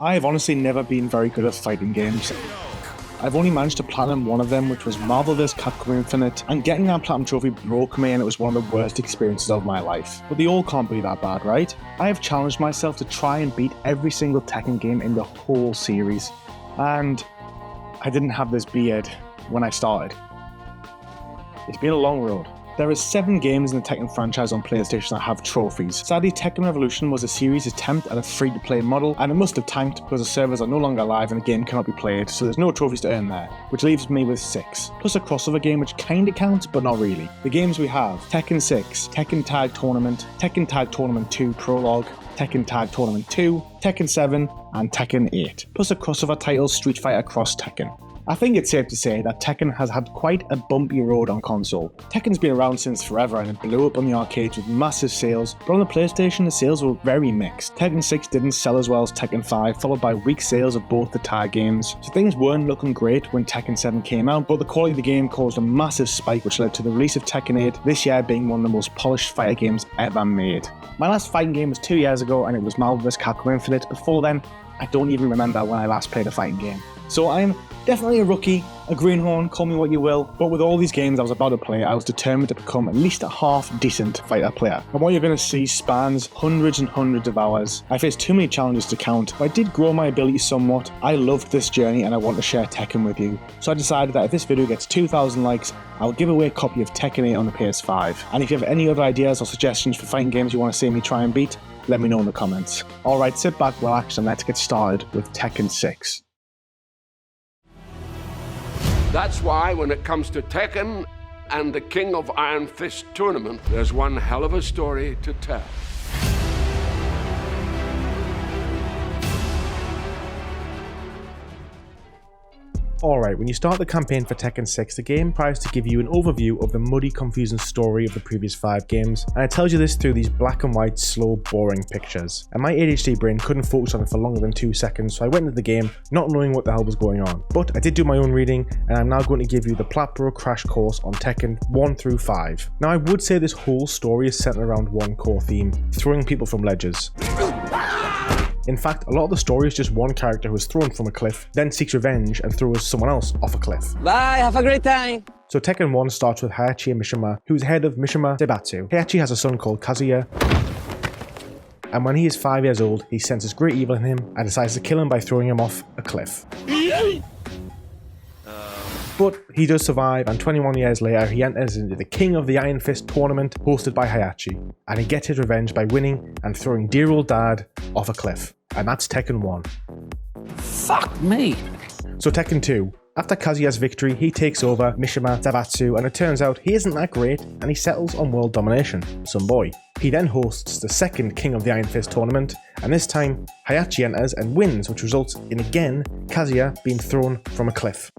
I have honestly never been very good at fighting games. I've only managed to platinum one of them, which was Marvel vs. Capcom Infinite, and getting that platinum trophy broke me and it was one of the worst experiences of my life. But they all can't be that bad, right? I have challenged myself to try and beat every single Tekken game in the whole series, and I didn't have this beard when I started. It's been a long road. There are 7 games in the Tekken franchise on PlayStation that have trophies. Sadly, Tekken Revolution was a series attempt at a free-to-play model, and it must have tanked because the servers are no longer live and the game cannot be played, so there's no trophies to earn there, which leaves me with 6. Plus a crossover game which kinda counts, but not really. The games we have: Tekken 6, Tekken Tag Tournament, Tekken Tag Tournament 2 Prologue, Tekken Tag Tournament 2, Tekken 7, and Tekken 8, plus a crossover title Street Fighter Cross Tekken. I think it's safe to say that Tekken has had quite a bumpy road on console. Tekken's been around since forever and it blew up on the arcades with massive sales, but on the PlayStation the sales were very mixed. Tekken 6 didn't sell as well as Tekken 5, followed by weak sales of both the tag games, so things weren't looking great when Tekken 7 came out, but the quality of the game caused a massive spike which led to the release of Tekken 8 this year being one of the most polished fighter games ever made. My last fighting game was 2 years ago and it was Marvel vs. Capcom Infinite. Before then, I don't even remember when I last played a fighting game. So I'm definitely a rookie, a greenhorn, call me what you will, but with all these games I was about to play, I was determined to become at least a half-decent fighter player. And what you're going to see spans hundreds and hundreds of hours. I faced too many challenges to count, but I did grow my ability somewhat. I loved this journey and I want to share Tekken with you. So I decided that if this video gets 2,000 likes, I'll give away a copy of Tekken 8 on the PS5. And if you have any other ideas or suggestions for fighting games you want to see me try and beat, let me know in the comments. Alright, sit back, relax, and let's get started with Tekken 6. That's why when it comes to Tekken and the King of Iron Fist tournament, there's one hell of a story to tell. Alright, when you start the campaign for Tekken 6, the game tries to give you an overview of the muddy, confusing story of the previous 5 games, and it tells you this through these black and white, slow, boring pictures. And my ADHD brain couldn't focus on it for longer than 2 seconds, so I went into the game not knowing what the hell was going on. But I did do my own reading, and I'm now going to give you the Platbro crash course on Tekken 1 through 5. Now I would say this whole story is centered around one core theme: throwing people from ledges. In fact, a lot of the story is just one character who is thrown from a cliff, then seeks revenge and throws someone else off a cliff. Bye, have a great time! So Tekken 1 starts with Heihachi and Mishima, who's head of Mishima Zaibatsu. Heihachi has a son called Kazuya, and when he is 5 years old, he senses great evil in him and decides to kill him by throwing him off a cliff. But he does survive, and 21 years later he enters into the King of the Iron Fist tournament hosted by Heihachi, and he gets his revenge by winning and throwing dear old dad off a cliff. And that's Tekken 1. Fuck me! So Tekken 2. After Kazuya's victory, he takes over Mishima Zaibatsu, and it turns out he isn't that great and he settles on world domination. Some boy. He then hosts the second King of the Iron Fist tournament, and this time Heihachi enters and wins, which results in again Kazuya being thrown from a cliff.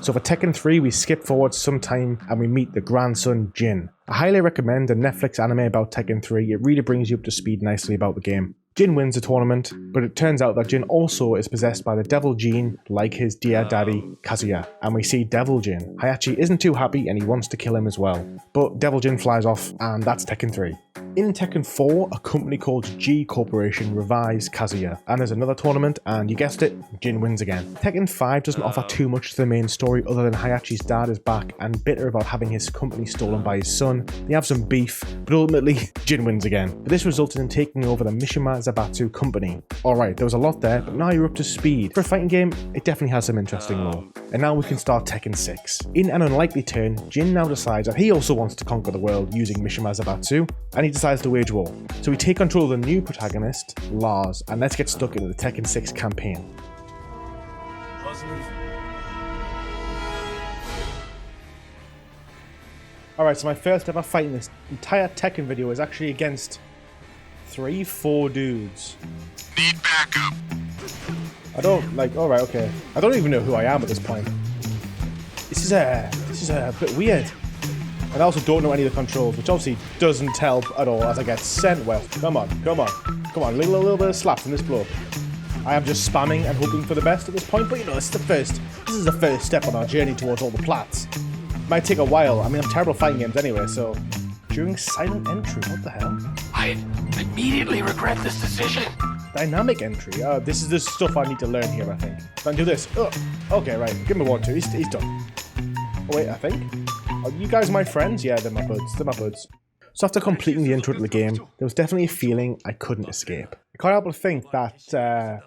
So for Tekken 3 we skip forward some time and we meet the grandson Jin. I highly recommend the Netflix anime about Tekken 3, it really brings you up to speed nicely about the game. Jin wins the tournament, but it turns out that Jin also is possessed by the Devil Gene like his dear daddy Kazuya, and we see Devil Jin. Heihachi isn't too happy and he wants to kill him as well, but Devil Jin flies off, and that's Tekken 3. In Tekken 4, a company called G Corporation revives Kazuya, and there's another tournament, and you guessed it, Jin wins again. Tekken 5 doesn't offer too much to the main story other than Heihachi's dad is back and bitter about having his company stolen by his son. They have some beef, but ultimately Jin wins again. But this resulted in taking over the Mishima Zaibatsu company. Alright, there was a lot there, but now you're up to speed. For a fighting game, it definitely has some interesting lore. And now we can start Tekken 6. In an unlikely turn, Jin now decides that he also wants to conquer the world using Mishima Zaibatsu, and he decides to wage war. So we take control of the new protagonist, Lars, and let's get stuck into the Tekken 6 campaign. Alright, so my first ever fight in this entire Tekken video is actually against 3-4 dudes. Need backup. I don't, alright, okay. I don't even know who I am at this point. This is a bit weird. And I also don't know any of the controls, which obviously doesn't help at all as I get sent well. Come on, a little bit of slaps in this blow. I am just spamming and hoping for the best at this point, but you know, this is the first step on our journey towards all the plats. Might take a while, I mean I'm terrible at fighting games anyway, so... During silent entry, what the hell? I immediately regret this decision. Dynamic entry. This is the stuff I need to learn here, I think. Can I do this? Okay, right. Give me 1, 2. He's done. Oh, wait, I think. Are you guys my friends? Yeah, they're my buds. They're my buds. So after completing the intro to the game, there was definitely a feeling I couldn't escape. I can't help but think that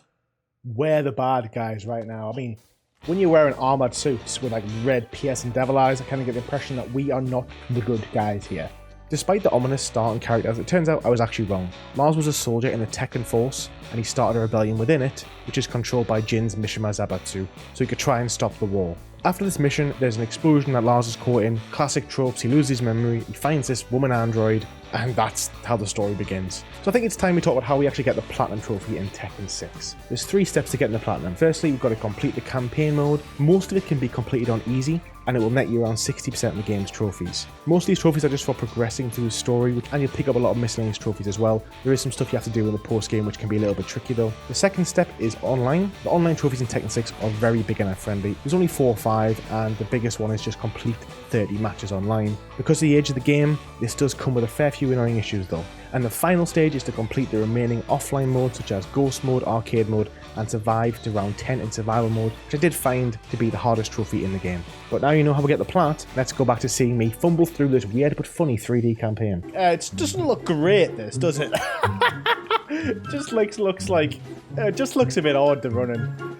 we're the bad guys right now. I mean, when you're wearing armored suits with like red piercing devil eyes, I kind of get the impression that we are not the good guys here. Despite the ominous start and characters, it turns out I was actually wrong. Lars was a soldier in the Tekken force, and he started a rebellion within it, which is controlled by Jin's Mishima Zabatsu, so he could try and stop the war. After this mission, there's an explosion that Lars is caught in, classic tropes, he loses his memory, he finds this woman android, and that's how the story begins. So I think it's time we talk about how we actually get the Platinum Trophy in Tekken 6. There's 3 steps to getting the Platinum. Firstly, we've got to complete the campaign mode. Most of it can be completed on easy, and it will net you around 60% of the game's trophies. Most of these trophies are just for progressing through the story, and you'll pick up a lot of miscellaneous trophies as well. There is some stuff you have to do in the post-game which can be a little bit tricky though. The second step is online. The online trophies in Tekken 6 are very beginner friendly. There's only 4 or 5, and the biggest one is just complete 30 matches online. Because of the age of the game, this does come with a fair few annoying issues though. And the final stage is to complete the remaining offline modes such as Ghost Mode, Arcade Mode, and Survive to round 10 in Survival Mode, which I did find to be the hardest trophy in the game. But now you know how we get the plat, let's go back to seeing me fumble through this weird but funny 3D campaign. It doesn't look great, this, does it? It just looks like... it just looks a bit odd to run in.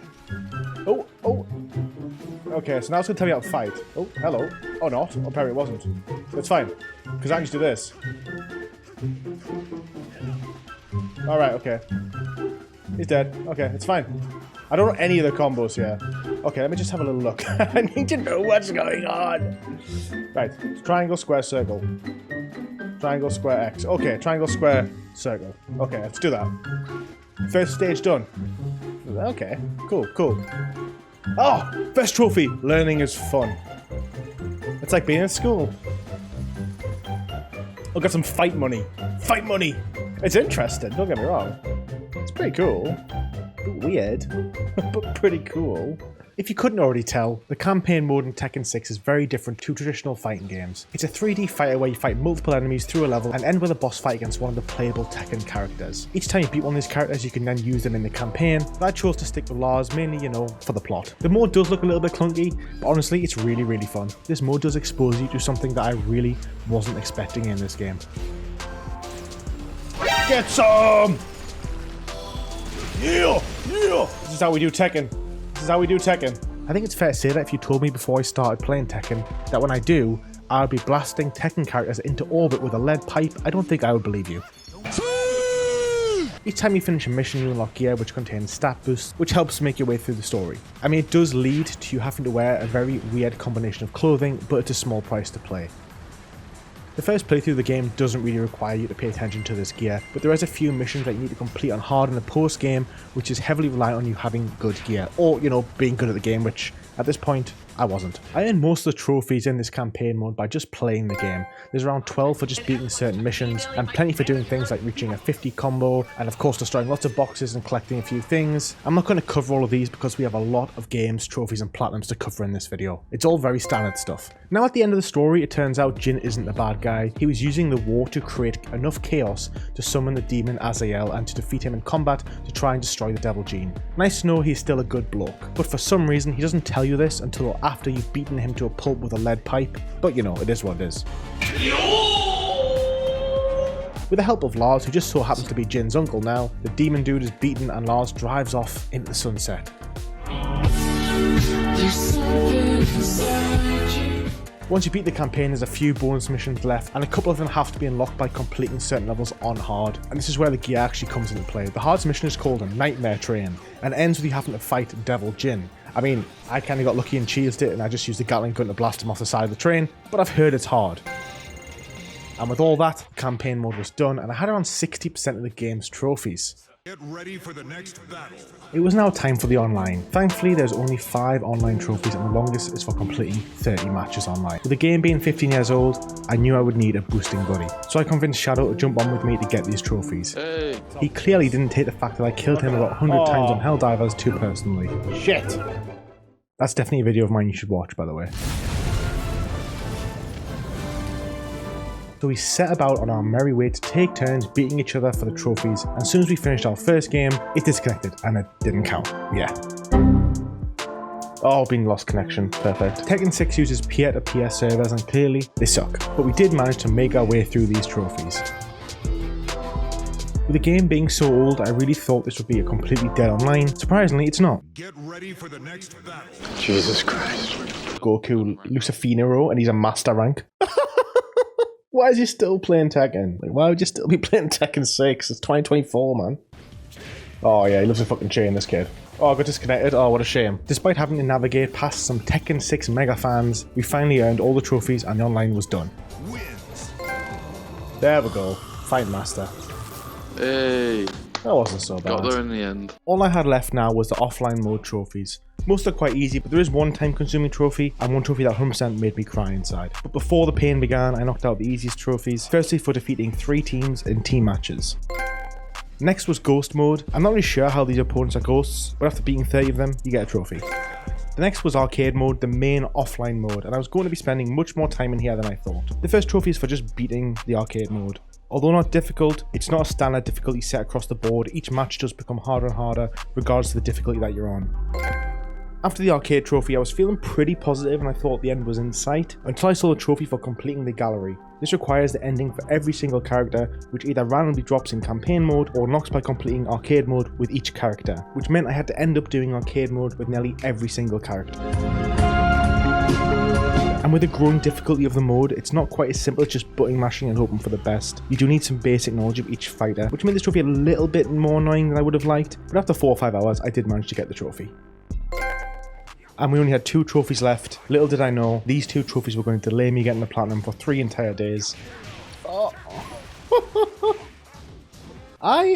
Oh. Okay, so now it's going to tell me how to fight. Oh, hello. Oh, not. Oh, apparently it wasn't. It's fine, because I can just do this. Alright, okay. He's dead. Okay, it's fine. I don't know any of the combos here. Okay, let me just have a little look. I need to know what's going on. Right, triangle, square, circle. Triangle, square, X. Okay, triangle, square, circle. Okay, let's do that. First stage done. Okay, cool. Oh, first trophy. Learning is fun. It's like being in school. I'll get some fight money. Fight money! It's interesting, don't get me wrong. It's pretty cool. Weird, but pretty cool. If you couldn't already tell, the campaign mode in Tekken 6 is very different to traditional fighting games. It's a 3D fighter where you fight multiple enemies through a level and end with a boss fight against one of the playable Tekken characters. Each time you beat one of these characters, you can then use them in the campaign, but I chose to stick with Lars mainly, for the plot. The mode does look a little bit clunky, but honestly, it's really, really fun. This mode does expose you to something that I really wasn't expecting in this game. Get some! Yeah! This is how we do Tekken. I think it's fair to say that if you told me before I started playing Tekken that when I do, I would be blasting Tekken characters into orbit with a lead pipe, I don't think I would believe you. Each time you finish a mission, you unlock gear which contains stat boosts, which helps make your way through the story. I mean, it does lead to you having to wear a very weird combination of clothing, but it's a small price to play. The first playthrough of the game doesn't really require you to pay attention to this gear, but there is a few missions that you need to complete on hard in the post game, which is heavily reliant on you having good gear, or, being good at the game, which at this point, I wasn't. I earned most of the trophies in this campaign mode by just playing the game. There's around 12 for just beating certain missions, and plenty for doing things like reaching a 50 combo, and of course destroying lots of boxes and collecting a few things. I'm not going to cover all of these because we have a lot of games, trophies and platinums to cover in this video. It's all very standard stuff. Now at the end of the story, it turns out Jin isn't the bad guy. He was using the war to create enough chaos to summon the demon Azael and to defeat him in combat to try and destroy the devil gene. Nice to know he's still a good bloke, but for some reason he doesn't tell you this until after you've beaten him to a pulp with a lead pipe, but it is what it is. With the help of Lars, who just so happens to be Jin's uncle now, the demon dude is beaten and Lars drives off into the sunset. Once you beat the campaign, there's a few bonus missions left, and a couple of them have to be unlocked by completing certain levels on hard, and this is where the gear actually comes into play. The hardest mission is called a Nightmare Train, and ends with you having to fight Devil Jin. I mean, I kinda got lucky and cheesed it, and I just used the Gatling gun to blast him off the side of the train, but I've heard it's hard. And with all that, campaign mode was done, and I had around 60% of the game's trophies. Get ready for the next battle. It was now time for the online. Thankfully, there's only 5 online trophies, and the longest is for completing 30 matches online. With the game being 15 years old, I knew I would need a boosting buddy, so I convinced Shadow to jump on with me to get these trophies. Hey. He clearly didn't take the fact that I killed him about 100 times on Helldivers too personally. Shit! That's definitely a video of mine you should watch, by the way. So we set about on our merry way to take turns beating each other for the trophies, and as soon as we finished our first game, it disconnected and it didn't count. Yeah. Oh, being lost connection. Perfect. Tekken 6 uses peer-to-peer servers and clearly they suck, but we did manage to make our way through these trophies. With the game being so old, I really thought this would be a completely dead online. Surprisingly, it's not. Get ready for the next battle. Jesus Christ. Goku Lucifinero and he's a master rank. Why is he still playing Tekken? Like, why would you still be playing Tekken 6? It's 2024, man. Oh yeah, he loves a fucking chain, this kid. Oh, I got disconnected. Oh, what a shame. Despite having to navigate past some Tekken 6 mega fans, we finally earned all the trophies and the online was done. Wins. There we go. Fight Master. Hey, That wasn't so bad. got there in the end. All I had left now was the offline mode trophies. Most are quite easy, but there is one time consuming trophy and one trophy that 100% made me cry inside. But before the pain began, I knocked out the easiest trophies, firstly for defeating 3 teams in team matches. Next was Ghost mode. I'm not really sure how these opponents are ghosts, but after beating 30 of them, you get a trophy. The next was Arcade mode, the main offline mode, and I was going to be spending much more time in here than I thought. The first trophy is for just beating the Arcade mode. Although not difficult, it's not a standard difficulty set across the board. Each match does become harder and harder, regardless of the difficulty that you're on. After the Arcade trophy, I was feeling pretty positive and I thought the end was in sight, until I saw the trophy for completing the gallery. This requires the ending for every single character, which either randomly drops in campaign mode or unlocks by completing Arcade mode with each character, which meant I had to end up doing Arcade mode with nearly every single character. And with the growing difficulty of the mode, it's not quite as simple as just button mashing and hoping for the best. You do need some basic knowledge of each fighter, which made this trophy a little bit more annoying than I would have liked, but after 4 or 5 hours, I did manage to get the trophy. And we only had 2 trophies left. Little did I know, these 2 trophies were going to delay me getting the platinum for 3 entire days. Oh. I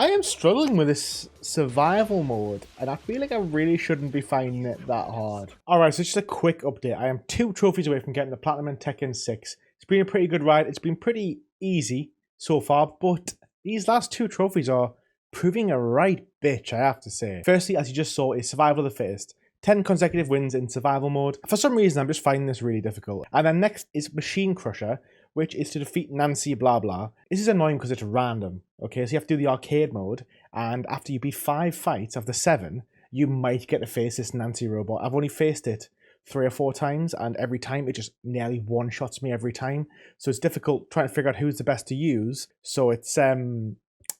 am struggling with this survival mode, and I feel like I really shouldn't be finding it that hard. Alright, so just a quick update. I am 2 trophies away from getting the platinum in Tekken 6. It's been a pretty good ride. It's been pretty easy so far, but these last 2 trophies are proving a right bitch, I have to say. Firstly, as you just saw, is Survival of the Fittest. 10 consecutive wins in survival mode. For some reason, I'm just finding this really difficult. And then next is Machine Crusher, which is to defeat Nancy blah blah. This is annoying because it's random. Okay, so you have to do the arcade mode, and after you beat 5 fights of the 7, you might get to face this Nancy robot. I've only faced it 3 or 4 times, and every time it just nearly one-shots me every time. So it's difficult trying to figure out who's the best to use. So it's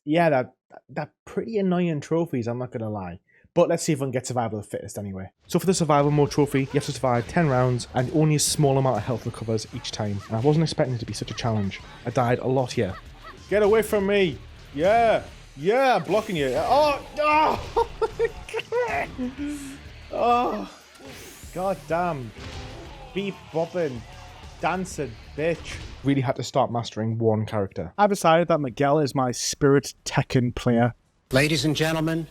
yeah, that pretty annoying trophies, I'm not gonna lie. But let's see if we can get Survival of the Fittest anyway. So for the survival mode trophy, you have to survive 10 rounds and only a small amount of health recovers each time. And I wasn't expecting it to be such a challenge. I died a lot here. Get away from me! Yeah! Yeah, I'm blocking you. Oh! Oh! Oh! God damn. Beep bopping. Dancing, bitch. Really had to start mastering one character. I've decided that Miguel is my spirit Tekken player. Ladies and gentlemen,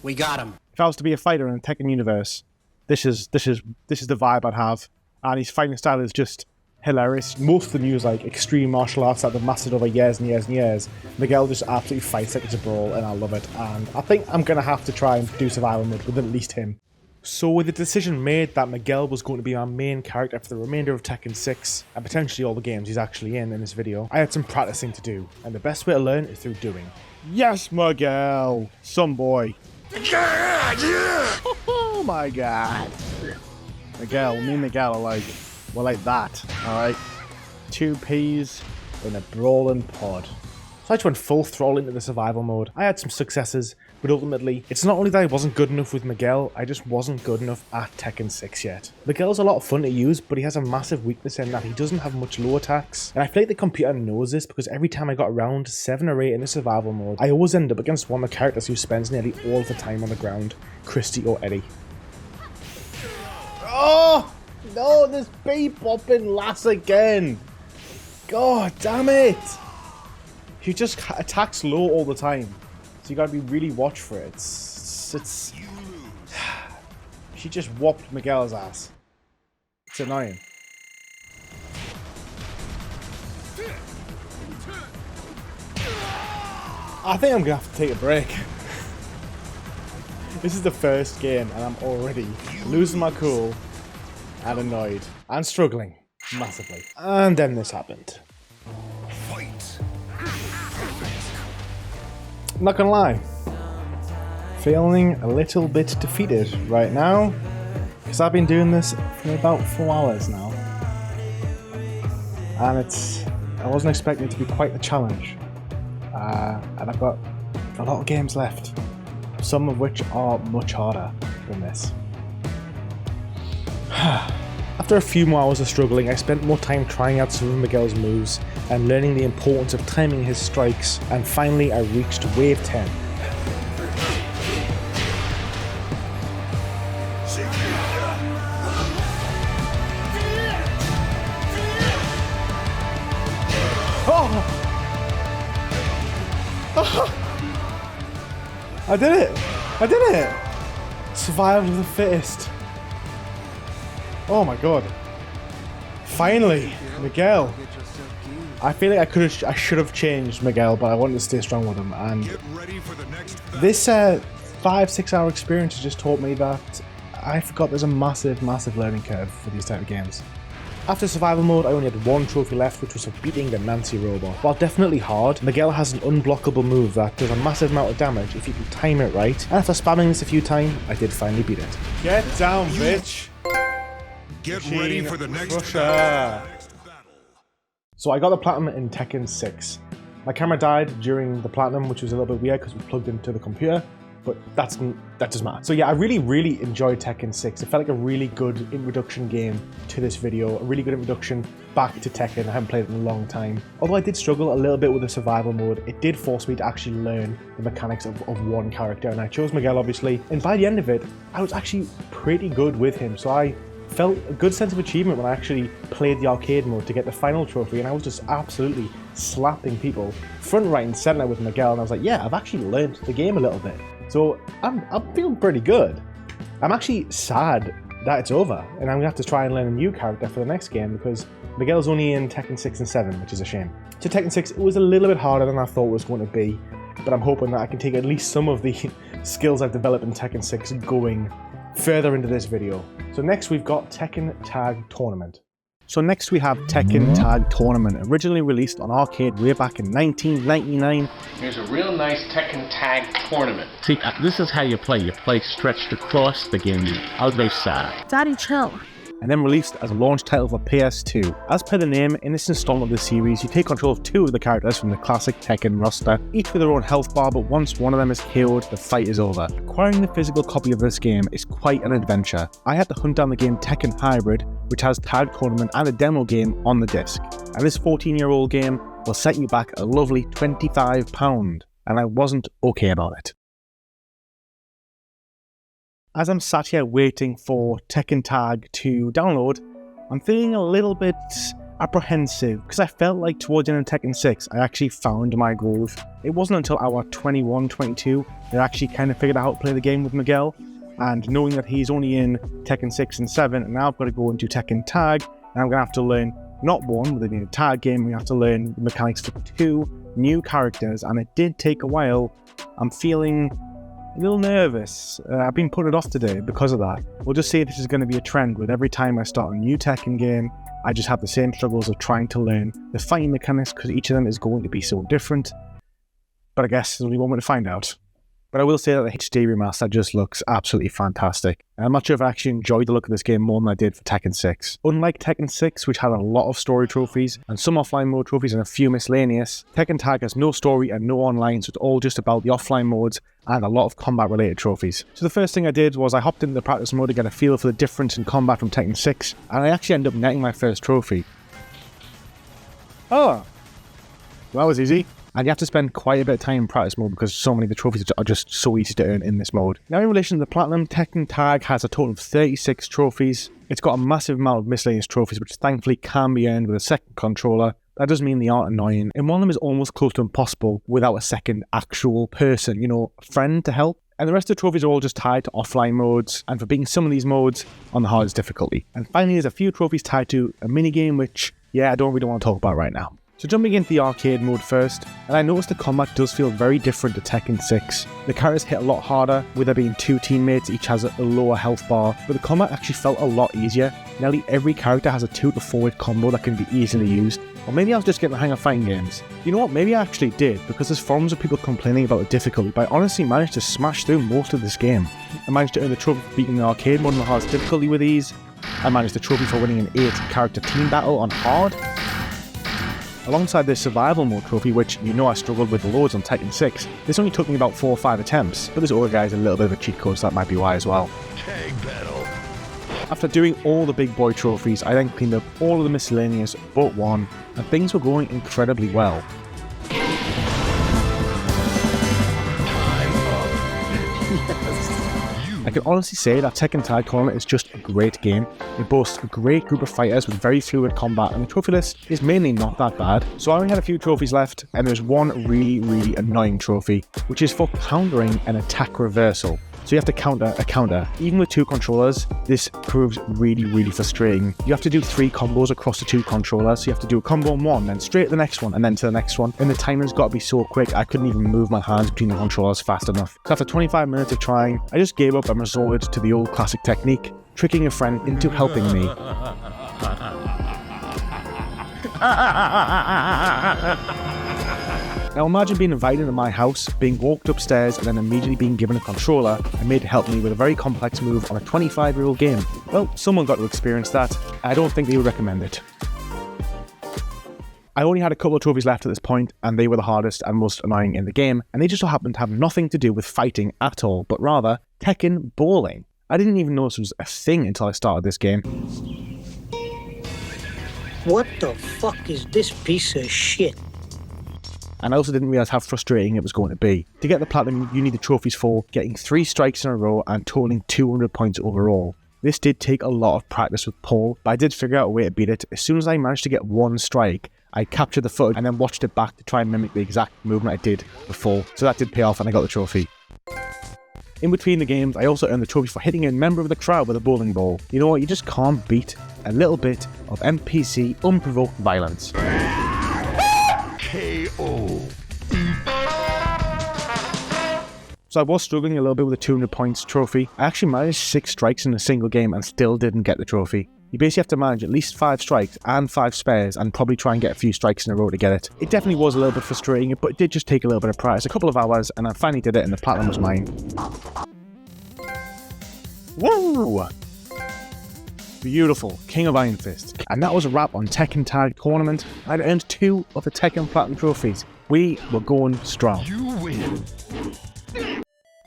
we got him. If I was to be a fighter in the Tekken universe, this is the vibe I'd have. And his fighting style is just hilarious. Most of them use like extreme martial arts that they've mastered over years and years and years. Miguel just absolutely fights like it's a brawl, and I love it. And I think I'm gonna have to try and do survival mode with at least him. So with the decision made that Miguel was going to be our main character for the remainder of Tekken 6, and potentially all the games he's actually in this video, I had some practicing to do. And the best way to learn is through doing. Yes, Miguel! Some boy. Yeah, yeah! Oh my god. Miguel, me and Miguel are we're like that, alright? 2 peas in a brawling pod. So I just went full throttle into the survival mode. I had some successes, but ultimately, it's not only that I wasn't good enough with Miguel, I just wasn't good enough at Tekken 6 yet. Miguel's a lot of fun to use, but he has a massive weakness in that he doesn't have much low attacks. And I feel like the computer knows this because every time I got around 7 or 8 in the survival mode, I always end up against one of the characters who spends nearly all the time on the ground, Christy or Eddie. Oh! No, this bee-bopping lass again! God damn it! He just attacks low all the time, so you gotta be really watch for it. It's she just whopped Miguel's ass. It's annoying. I think I'm gonna have to take a break. This is the first game, and I'm already losing my cool and annoyed and struggling massively. And then this happened. Not gonna lie, feeling a little bit defeated right now, because I've been doing this for about 4 hours now, and I wasn't expecting it to be quite the challenge, and I've got a lot of games left, some of which are much harder than this. After a few more hours of struggling, I spent more time trying out some of Miguel's moves and learning the importance of timing his strikes, and finally I reached wave 10. I did it! I did it! Survival of the fittest. Oh my god. Finally, Miguel. I feel like I should have changed Miguel, but I wanted to stay strong with him. And this 5-6 hour experience has just taught me that I forgot there's a massive learning curve for these type of games. After survival mode, I only had one trophy left, which was for beating the Nancy robot. While definitely hard, Miguel has an unblockable move that does a massive amount of damage if you can time it right. And after spamming this a few times, I did finally beat it. Get down, bitch! Get ready for the next battle. So I got the Platinum in Tekken 6. My camera died during the Platinum, which was a little bit weird because we plugged into the computer, but that doesn't matter. So yeah, I really enjoyed Tekken 6. It felt like a really good introduction game to this video, a really good introduction back to Tekken. I haven't played it in a long time. Although I did struggle a little bit with the survival mode, it did force me to actually learn the mechanics of one character, and I chose Miguel obviously, and by the end of it, I was actually pretty good with him, so I felt a good sense of achievement when I actually played the arcade mode to get the final trophy, and I was just absolutely slapping people front, right and centre with Miguel, and I was like, yeah, I've actually learned the game a little bit. So I'm feeling pretty good. I'm actually sad that it's over, and I'm gonna have to try and learn a new character for the next game because Miguel's only in Tekken 6 and 7, which is a shame. So Tekken 6, it was a little bit harder than I thought it was going to be, but I'm hoping that I can take at least some of the skills I've developed in Tekken 6 going further into this video. So next we've got Tekken Tag Tournament. So next we have Tekken Tag Tournament, originally released on arcade way back in 1999. Here's a real nice Tekken Tag Tournament. See, this is how you play. You play stretched across the game, other side. Daddy, chill. And then released as a launch title for PS2. As per the name, in this installment of the series, you take control of two of the characters from the classic Tekken roster, each with their own health bar, but once one of them is KO'd, the fight is over. Acquiring the physical copy of this game is quite an adventure. I had to hunt down the game Tekken Hybrid, which has Tag Tournament and a demo game on the disc. And this 14-year-old game will set you back a lovely £25, and I wasn't okay about it. As I'm sat here waiting for Tekken Tag to download, I'm feeling a little bit apprehensive because I felt like towards the end of Tekken 6 I actually found my groove. It wasn't until hour 21, 22 that I actually kind of figured out how to play the game with Miguel, and knowing that he's only in Tekken 6 and 7 and now I've got to go into Tekken Tag, and I'm going to have to learn not one, but being a tag game, we have to learn the mechanics for two new characters, and it did take a while. I'm feeling a little nervous. I've been putting it off today because of that. We'll just say this is going to be a trend with every time I start a new Tekken game, I just have the same struggles of trying to learn the fighting mechanics because each of them is going to be so different. But I guess there's only one way to find out. But I will say that the HD remaster just looks absolutely fantastic. And I'm not sure if I actually enjoyed the look of this game more than I did for Tekken 6. Unlike Tekken 6, which had a lot of story trophies, and some offline mode trophies and a few miscellaneous, Tekken Tag has no story and no online, so it's all just about the offline modes and a lot of combat related trophies. So the first thing I did was I hopped into the practice mode to get a feel for the difference in combat from Tekken 6, and I actually ended up netting my first trophy. Oh, well, that was easy. And you have to spend quite a bit of time in practice mode because so many of the trophies are just so easy to earn in this mode. Now in relation to the Platinum, Tekken Tag has a total of 36 trophies. It's got a massive amount of miscellaneous trophies which thankfully can be earned with a second controller. That does mean they aren't annoying, and one of them is almost close to impossible without a second actual person, you know, friend to help. And the rest of the trophies are all just tied to offline modes, and for beating some of these modes on the hardest difficulty. And finally there's a few trophies tied to a minigame which, yeah, I don't really want to talk about right now. So jumping into the arcade mode first, and I noticed the combat does feel very different to Tekken 6. The characters hit a lot harder, with there being 2 teammates, each has a lower health bar, but the combat actually felt a lot easier. Nearly every character has a 2 to 4 hit combo that can be easily used. Or maybe I was just getting the hang of fighting games. You know what, maybe I actually did, because there's forums of people complaining about the difficulty, but I honestly managed to smash through most of this game. I managed to earn the trophy for beating the arcade mode on the hardest difficulty with ease. I managed the trophy for winning an 8-character team battle on hard. Alongside this survival mode trophy, which you know I struggled with loads on Tekken 6, this only took me about 4 or 5 attempts, but this other guy's a little bit of a cheat code, so that might be why as well. Tag battle. After doing all the big boy trophies, I then cleaned up all of the miscellaneous but one, and things were going incredibly well. I can honestly say that Tekken Tag Tournament is just a great game. It boasts a great group of fighters with very fluid combat, and the trophy list is mainly not that bad. So I only had a few trophies left, and there's one really annoying trophy, which is for countering an attack reversal. So you have to counter a counter. Even with 2 controllers, this proves really frustrating. You have to do 3 combos across the 2 controllers. So you have to do a combo on one, then straight to the next one, and then to the next one. And the timer's got to be so quick, I couldn't even move my hands between the controllers fast enough. So after 25 minutes of trying, I just gave up and resorted to the old classic technique, tricking a friend into helping me. Now imagine being invited into my house, being walked upstairs and then immediately being given a controller and made to help me with a very complex move on a 25-year-old game. Well, someone got to experience that. I don't think they would recommend it. I only had a couple of trophies left at this point, and they were the hardest and most annoying in the game, and they just so happened to have nothing to do with fighting at all, but rather Tekken bowling. I didn't even know this was a thing until I started this game. What the fuck is this piece of shit? And I also didn't realise how frustrating it was going to be. To get the platinum, you need the trophies for getting 3 strikes in a row and totaling 200 points overall. This did take a lot of practice with Paul, but I did figure out a way to beat it. As soon as I managed to get 1 strike, I captured the footage and then watched it back to try and mimic the exact movement I did before. So that did pay off and I got the trophy. In between the games, I also earned the trophy for hitting a member of the crowd with a bowling ball. You know what, you just can't beat a little bit of NPC unprovoked violence. KO. So I was struggling a little bit with the 200 points trophy. I actually managed 6 strikes in a single game and still didn't get the trophy. You basically have to manage at least 5 strikes and 5 spares and probably try and get a few strikes in a row to get it. It definitely was a little bit frustrating, but it did just take a little bit of practice, a couple of hours, and I finally did it and the platinum was mine. Woo! Beautiful, King of Iron Fist. And that was a wrap on Tekken Tag Tournament. I'd earned 2 of the Tekken Platinum Trophies. We were going strong. You win.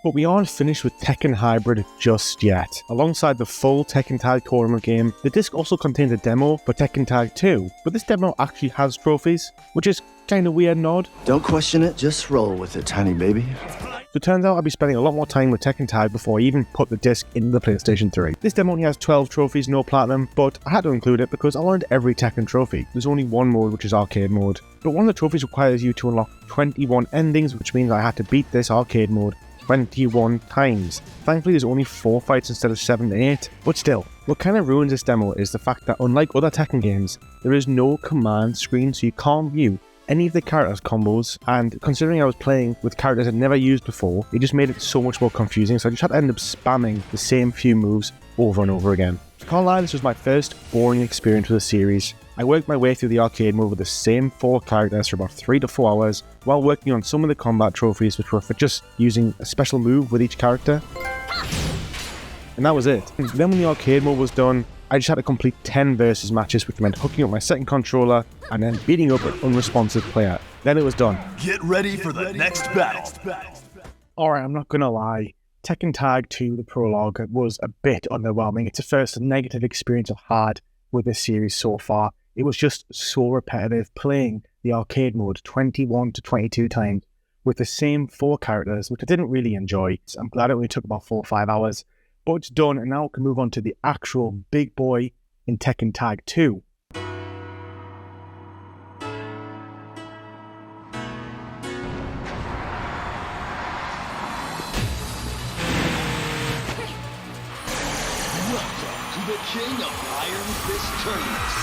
But we aren't finished with Tekken Hybrid just yet. Alongside the full Tekken Tag Tournament game, the disc also contains a demo for Tekken Tag 2, but this demo actually has trophies, which is kinda weird and odd. Don't question it, just roll with it, tiny baby. So it turns out I'll be spending a lot more time with Tekken Tag before I even put the disc into the PlayStation 3. This demo only has 12 trophies, no platinum, but I had to include it because I wanted every Tekken trophy. There's only one mode, which is arcade mode, but one of the trophies requires you to unlock 21 endings, which means I had to beat this arcade mode 21 times. Thankfully there's only 4 fights instead of 7 to 8, but still, what kind of ruins this demo is the fact that unlike other Tekken games, there is no command screen, so you can't view any of the characters' combos, and considering I was playing with characters I'd never used before, it just made it so much more confusing, so I just had to end up spamming the same few moves over and over again. I can't lie, this was my first boring experience with the series. I worked my way through the arcade mode with the same 4 characters for about 3 to 4 hours, while working on some of the combat trophies which were for just using a special move with each character. And that was it. Then when the arcade mode was done, I just had to complete 10 versus matches, which meant hooking up my second controller and then beating up an unresponsive player. Then it was done. Get ready for the next battle. Alright, I'm not gonna lie. Tekken Tag 2, the Prologue, was a bit underwhelming. It's the first negative experience I've had with this series so far. It was just so repetitive, playing the arcade mode 21 to 22 times with the same 4 characters, which I didn't really enjoy. I'm glad it only took about 4 or 5 hours. But it's done, and now we can move on to the actual big boy in Tekken Tag 2. Welcome to the King of Iron Fist Tournament.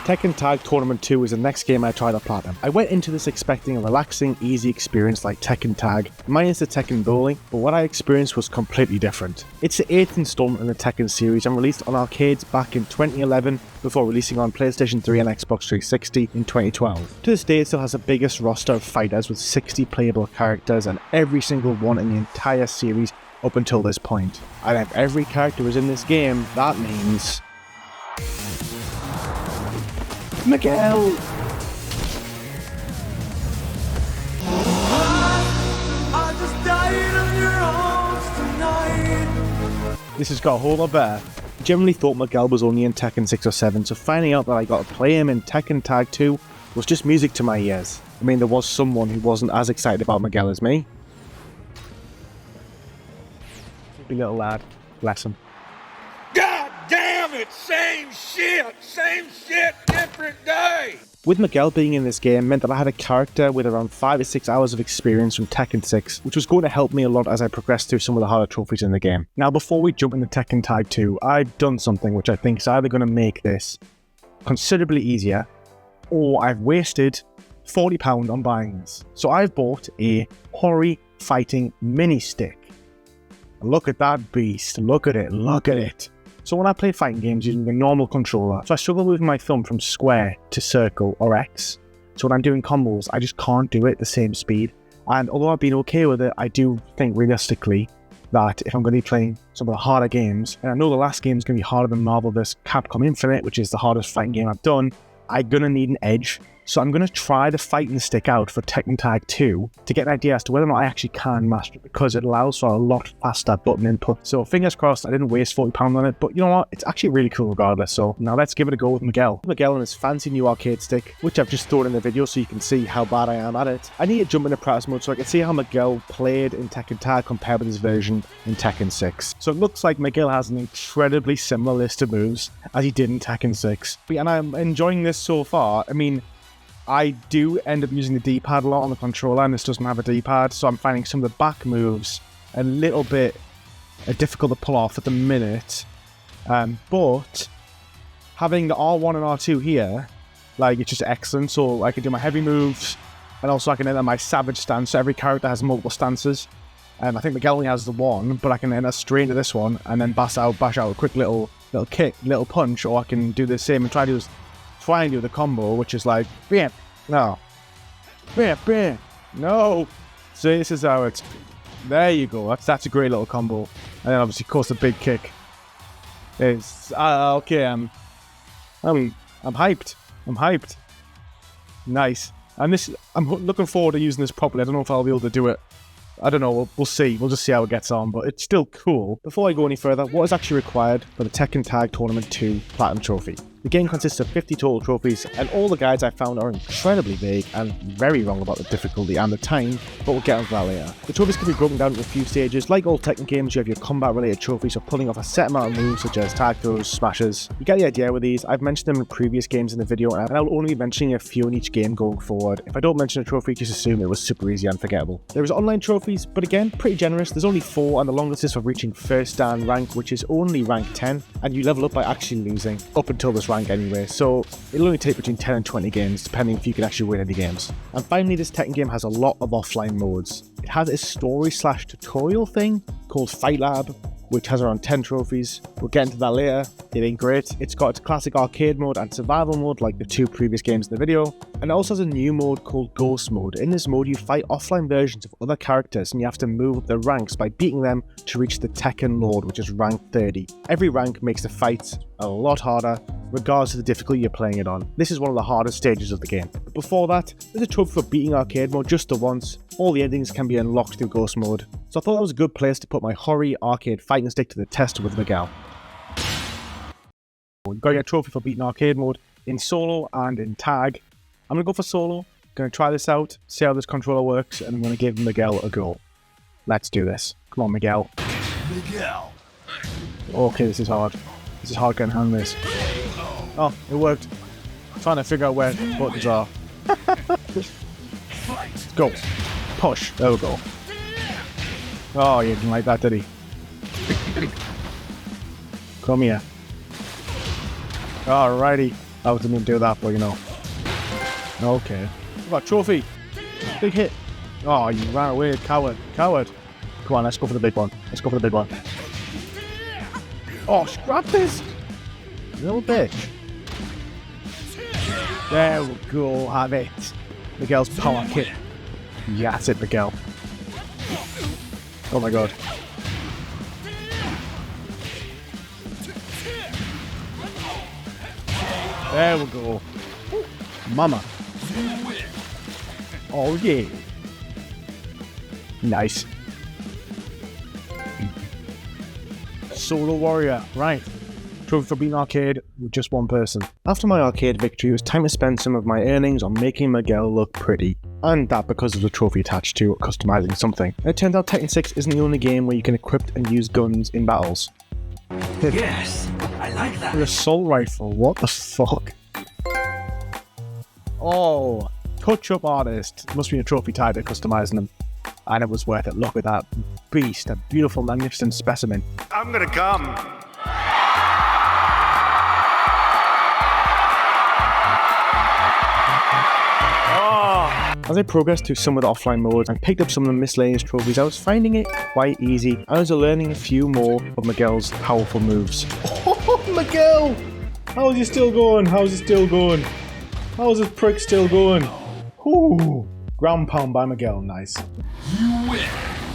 Tekken Tag Tournament 2 is the next game I tried at Platinum. I went into this expecting a relaxing, easy experience like Tekken Tag, minus the Tekken bowling, but what I experienced was completely different. It's the 8th installment in the Tekken series and released on arcades back in 2011 before releasing on PlayStation 3 and Xbox 360 in 2012. To this day it still has the biggest roster of fighters with 60 playable characters and every single one in the entire series up until this point. And if every character is in this game, that means... Miguel! This has got a whole lot better. I generally thought Miguel was only in Tekken 6 or 7, so finding out that I got to play him in Tekken Tag 2 was just music to my ears. I mean, there was someone who wasn't as excited about Miguel as me. Big little lad. Bless him. God damn it! Same shit, different day! With Miguel being in this game meant that I had a character with around 5 to 6 hours of experience from Tekken 6, which was going to help me a lot as I progressed through some of the harder trophies in the game. Now before we jump into Tekken Tag 2, I've done something which I think is either going to make this considerably easier, or I've wasted £40 on buying this. So I've bought a Hori fighting mini stick. Look at that beast, look at it. So when I play fighting games using a normal controller, so I struggle moving my thumb from square to circle or X. So when I'm doing combos, I just can't do it at the same speed. And although I've been okay with it, I do think realistically that if I'm going to be playing some of the harder games, and I know the last game is going to be harder than Marvel vs. Capcom Infinite, which is the hardest fighting game I've done, I'm going to need an edge. So I'm going to try the fighting stick out for Tekken Tag 2 to get an idea as to whether or not I actually can master it, because it allows for a lot faster button input. So fingers crossed I didn't waste £40 on it, but you know what, it's actually really cool regardless. So now let's give it a go with Miguel. Miguel and his fancy new arcade stick, which I've just thrown in the video so you can see how bad I am at it. I need to jump into practice mode so I can see how Miguel played in Tekken Tag compared with his version in Tekken 6. So it looks like Miguel has an incredibly similar list of moves as he did in Tekken 6. And I'm enjoying this so far. I mean, I do end up using the D-pad a lot on the controller, and this doesn't have a D-pad, so I'm finding some of the back moves a little bit difficult to pull off at the minute. But having the R1 and R2 here, like, it's just excellent. So I can do my heavy moves, and also I can enter my savage stance. So every character has multiple stances. I think Miguel only has the one, but I can enter straight into this one and then bash out a quick little kick, little punch, or I can do the same and try and do the combo, which is like, bam, no, bam, bam, no. So this is how it's, there you go, that's a great little combo. And then obviously, of course, the big kick is, okay, I'm hyped, nice. And this, I'm looking forward to using this properly. I don't know if I'll be able to do it. I don't know, we'll see. We'll just see how it gets on, but it's still cool. Before I go any further, what is actually required for the Tekken Tag Tournament 2 Platinum Trophy? The game consists of 50 total trophies, and all the guides I found are incredibly vague and very wrong about the difficulty and the time, but we'll get onto that later. The trophies can be broken down into a few stages. Like all Tekken games, you have your combat-related trophies for pulling off a set amount of moves such as tag throws, smashes. You get the idea with these. I've mentioned them in previous games in the video, and I'll only be mentioning a few in each game going forward. If I don't mention a trophy, just assume it was super easy and forgettable. There is online trophies, but again, pretty generous. There's only 4, and the longest is for reaching first dan rank, which is only rank 10, and you level up by actually losing up until this rank anyway. So it'll only take between 10 and 20 games, depending if you can actually win any games. And finally, this Tekken game has a lot of offline modes. It has a story/tutorial thing called Fight Lab, which has around 10 trophies. We'll get into that later. It ain't great. It's got its classic arcade mode and survival mode like the 2 previous games in the video. And it also has a new mode called Ghost Mode. In this mode, you fight offline versions of other characters and you have to move up the ranks by beating them to reach the Tekken Lord, which is rank 30. Every rank makes the fight a lot harder, regardless of the difficulty you're playing it on. This is one of the hardest stages of the game. But before that, there's a trophy for beating arcade mode just the once. All the endings can be unlocked through Ghost Mode. So I thought that was a good place to put my Hori arcade fighting stick to the test with Miguel. We've got your trophy for beating arcade mode in solo and in tag. I'm going to go for solo. Going to try this out, see how this controller works, and I'm going to give Miguel a go. Let's do this. Come on, Miguel. Okay, this is hard. This is hard getting a hand of this. Oh, it worked. I'm trying to figure out where the buttons are. Go. Push. There we go. Oh, you didn't like that, did he? Come here. Alrighty. I didn't even do that, but you know. Okay. We've got a trophy. Big hit. Oh, you ran away, coward. Coward. Come on, let's go for the big one. Let's go for the big one. Oh, scrap this! You little bitch. There we go, have it. Miguel's power kick. Yeah, that's it, Miguel. Oh my god. There we go. Mama. Oh yeah. Nice. Solo warrior, right. Trophy for beating arcade with just one person. After my arcade victory, it was time to spend some of my earnings on making Miguel look pretty. And that because of the trophy attached to customizing something. And it turned out Tekken 6 isn't the only game where you can equip and use guns in battles. Yes, I like that. An assault rifle, what the fuck? Oh, touch-up artist. Must be a trophy tied to customizing them. And it was worth it. Look at that beast, a beautiful, magnificent specimen. I'm gonna come. As I progressed through some of the offline modes and picked up some of the miscellaneous trophies, I was finding it quite easy. I was learning a few more of Miguel's powerful moves. Oh, Miguel! How is he still going? How is he still going? How is this prick still going? Ooh, ground pound by Miguel, nice.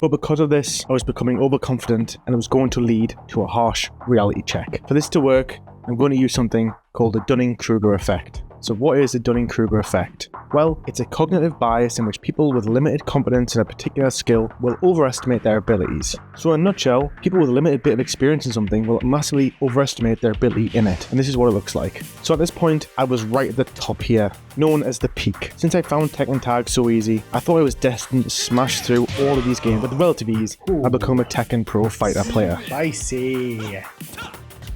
But because of this, I was becoming overconfident and it was going to lead to a harsh reality check. For this to work, I'm going to use something called the Dunning-Kruger effect. So what is the Dunning-Kruger effect? Well, it's a cognitive bias in which people with limited competence in a particular skill will overestimate their abilities. So in a nutshell, people with a limited bit of experience in something will massively overestimate their ability in it. And this is what it looks like. So at this point, I was right at the top here, known as the peak. Since I found Tekken Tag so easy, I thought I was destined to smash through all of these games with relative ease and become a Tekken Pro fighter player. I see.